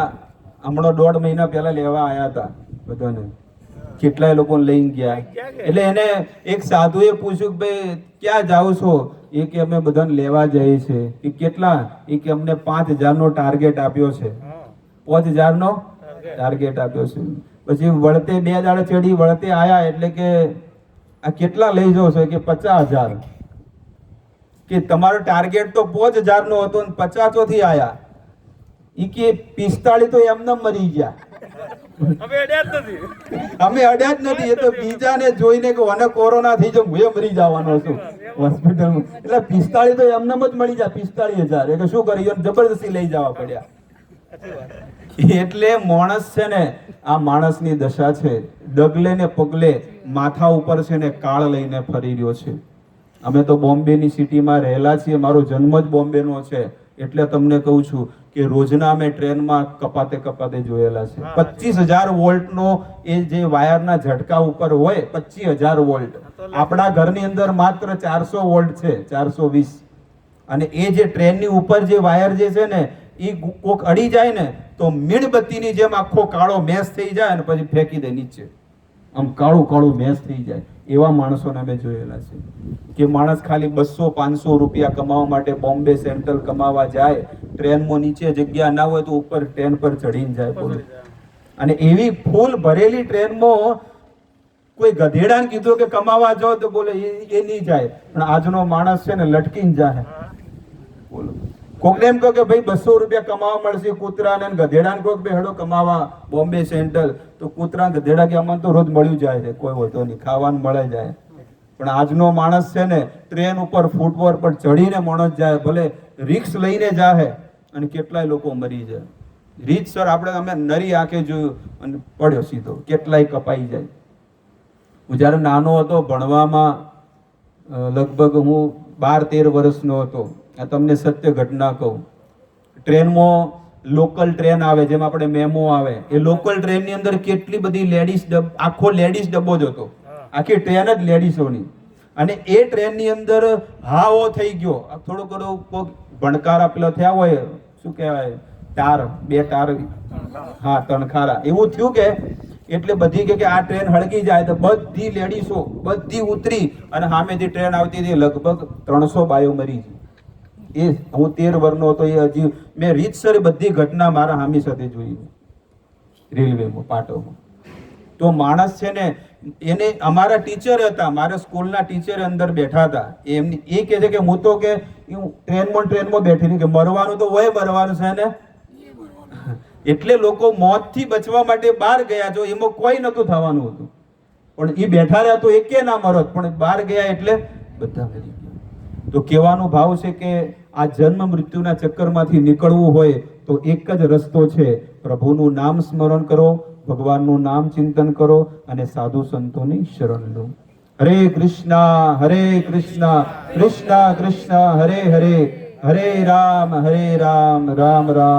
S1: હમણાં 1.5 મહિના પહેલા લેવા આયા હતા બધાને. કેટલાય લોકો લઈને ગયા. એટલે એને એક સાધુએ પૂછ્યું કે ભાઈ ક્યાં જાઓ છો? એ કે અમે બધાને લેવા જઈએ છે. કે કેટલા? એ કે અમને 5000 નો ટાર્ગેટ આપ્યો છે. 5000 નો ટાર્ગેટ આપ્યો છે. પછી વળતે 2 દાડા ચડી વળતે આયા એટલે કે આ કેટલા લઈ જાઓ છો? કે 50000. કે તમારો ટાર્ગેટ તો 5000 નો હતો ને 50 થી આયા. ઈ કે 45 તો એમને મરી ગયા. અમે અડ્યા જ નથી. એ તો બીજાને જોઈને કે મને કોરોના થઈ જાય, હું મરી જવાનો છું હોસ્પિટલમાં. એટલે 45 તો એમનેમ જ મળી જાય. 45,000 એટલે શું કરી, જબરદસ્તી લઈ જવા પડ્યા. એટલે માણસ છે ને, આ માણસની દશા છે. ડગલે ને પગલે માથા ઉપર છે ને કાળ લઈને ફરી રહ્યો છે. અમે તો બોમ્બેની સિટીમાં રહેલા છીએ, મારો જન્મ જ બોમ્બેનો છે. એટલે તમને કહું છું કે રોજના અમે ટ્રેનમાં કપાતે જોયેલા છે. 25,000 વોલ્ટનો એ જે વાયરના ઝટકા ઉપર હોય, 25,000 વોલ્ટ. આપણા ઘરની અંદર માત્ર 400 વોલ્ટ છે, 420. અને એ જે ટ્રેનની ઉપર જે વાયર જે છે ને, એ કોક અડી જાય ને તો મીણબત્તીની જેમ આખો કાળો મેસ થઈ જાય અને પછી ફેંકી દે નીચે. આમ કાળું મેસ થઈ જાય. એવા માણસોને અમે જોયેલા છે કે માણસ ખાલી 200-500 રૂપિયા કમાવા માટે બોમ્બે સેન્ટ્રલ કમાવા જાય. ટ્રેનમાં નીચે જગ્યા ના હોય તો ઉપર ટ્રેન પર ચડીને જાય. બોલો. અને એવી ફૂલ ભરેલી ટ્રેનમાં કોઈ ગધેડાને કીધું કે કમાવા જાઓ તો બોલે એ નહીં જાય. પણ આજનો માણસ છે ને લટકીને જાય. બોલો. કોકને એમ કહો કે ભાઈ 200 રૂપિયા કમાવા મળશે, કૂતરાને ગધેડાને કહો કે હેડો કમાવા બોમ્બે સેન્ટ્રલ, તો કૂતરા ગધેડા કે અમને તો રોજ મળ્યું જાય છે, કોઈ હોતો નહીં, ખાવાનું મળે જાય. પણ આજનો માણસ છે ને ટ્રેન ઉપર ફૂટઓવર પર ચડીને માણસ જાય, ભલે રિક્સ લઈને જાય અને કેટલાય લોકો મરી જાય. રીતસર આપણે અમે નરી આંખે જોયું અને પડ્યો સીધો, કેટલાય કપાઈ જાય. હું જ્યારે નાનો હતો ભણવામાં, લગભગ હું 12-13 વર્ષનો હતો. આ તમને સત્ય ઘટના કહું. ટ્રેનમાં લોકલ ટ્રેન આવે, જેમ આપણે મેમો આવે, એ લોકલ ટ્રેનની અંદર કેટલી બધી લેડીઝ, આખો લેડીઝ ડબ્બો જ હતો, આખી ટ્રેન જ લેડીઝોની. અને એ ટ્રેનની અંદર હાવો થઈ ગયો, થોડો ઘણો ભણકારા પેલા થયા હોય, શું કહેવાય, તાર, 2 તાર, હા તણખારા, એવું થયું કે એટલે બધી કે આ ટ્રેન હળગી જાય તો બધી લેડીઝો બધી ઉતરી અને સામેથી ટ્રેન આવતી હતી. લગભગ 300 બાયો મરી. એ હું 13 વર્ષનો હતો. એ હજી મેં રીતસર બધી ઘટના મારા હામી સાથે જોઈ રેલવેમાં, પાટોમાં. તો માણસ છે ને, એને અમારા ટીચર હતા, મારા સ્કૂલના ટીચર અંદર બેઠા હતા. એમની એ કહે છે કે હું તો કે ટ્રેનમાં બેઠી કે મરવાનું તો હોય, મરવાનું છે ને. એટલે લોકો મોતથી બચવા માટે બહાર ગયા. જો એમાં કોઈ નતું થવાનું હતું, પણ એ બેઠા રહ્યા તો એકે ના મરત, પણ બહાર ગયા એટલે બધા મરી ગયા. તો કહેવાનો ભાવ છે કે આ જન્મ મૃત્યુના ચક્કરમાંથી નીકળવું હોય તો એક જ રસ્તો છે, પ્રભુનું નામ સ્મરણ કરો, ભગવાનનું નામ ચિંતન કરો અને સાધુ સંતોની શરણ લો. હરે કૃષ્ણ કૃષ્ણ કૃષ્ણ હરે હરે, હરે રામ રામ રામ.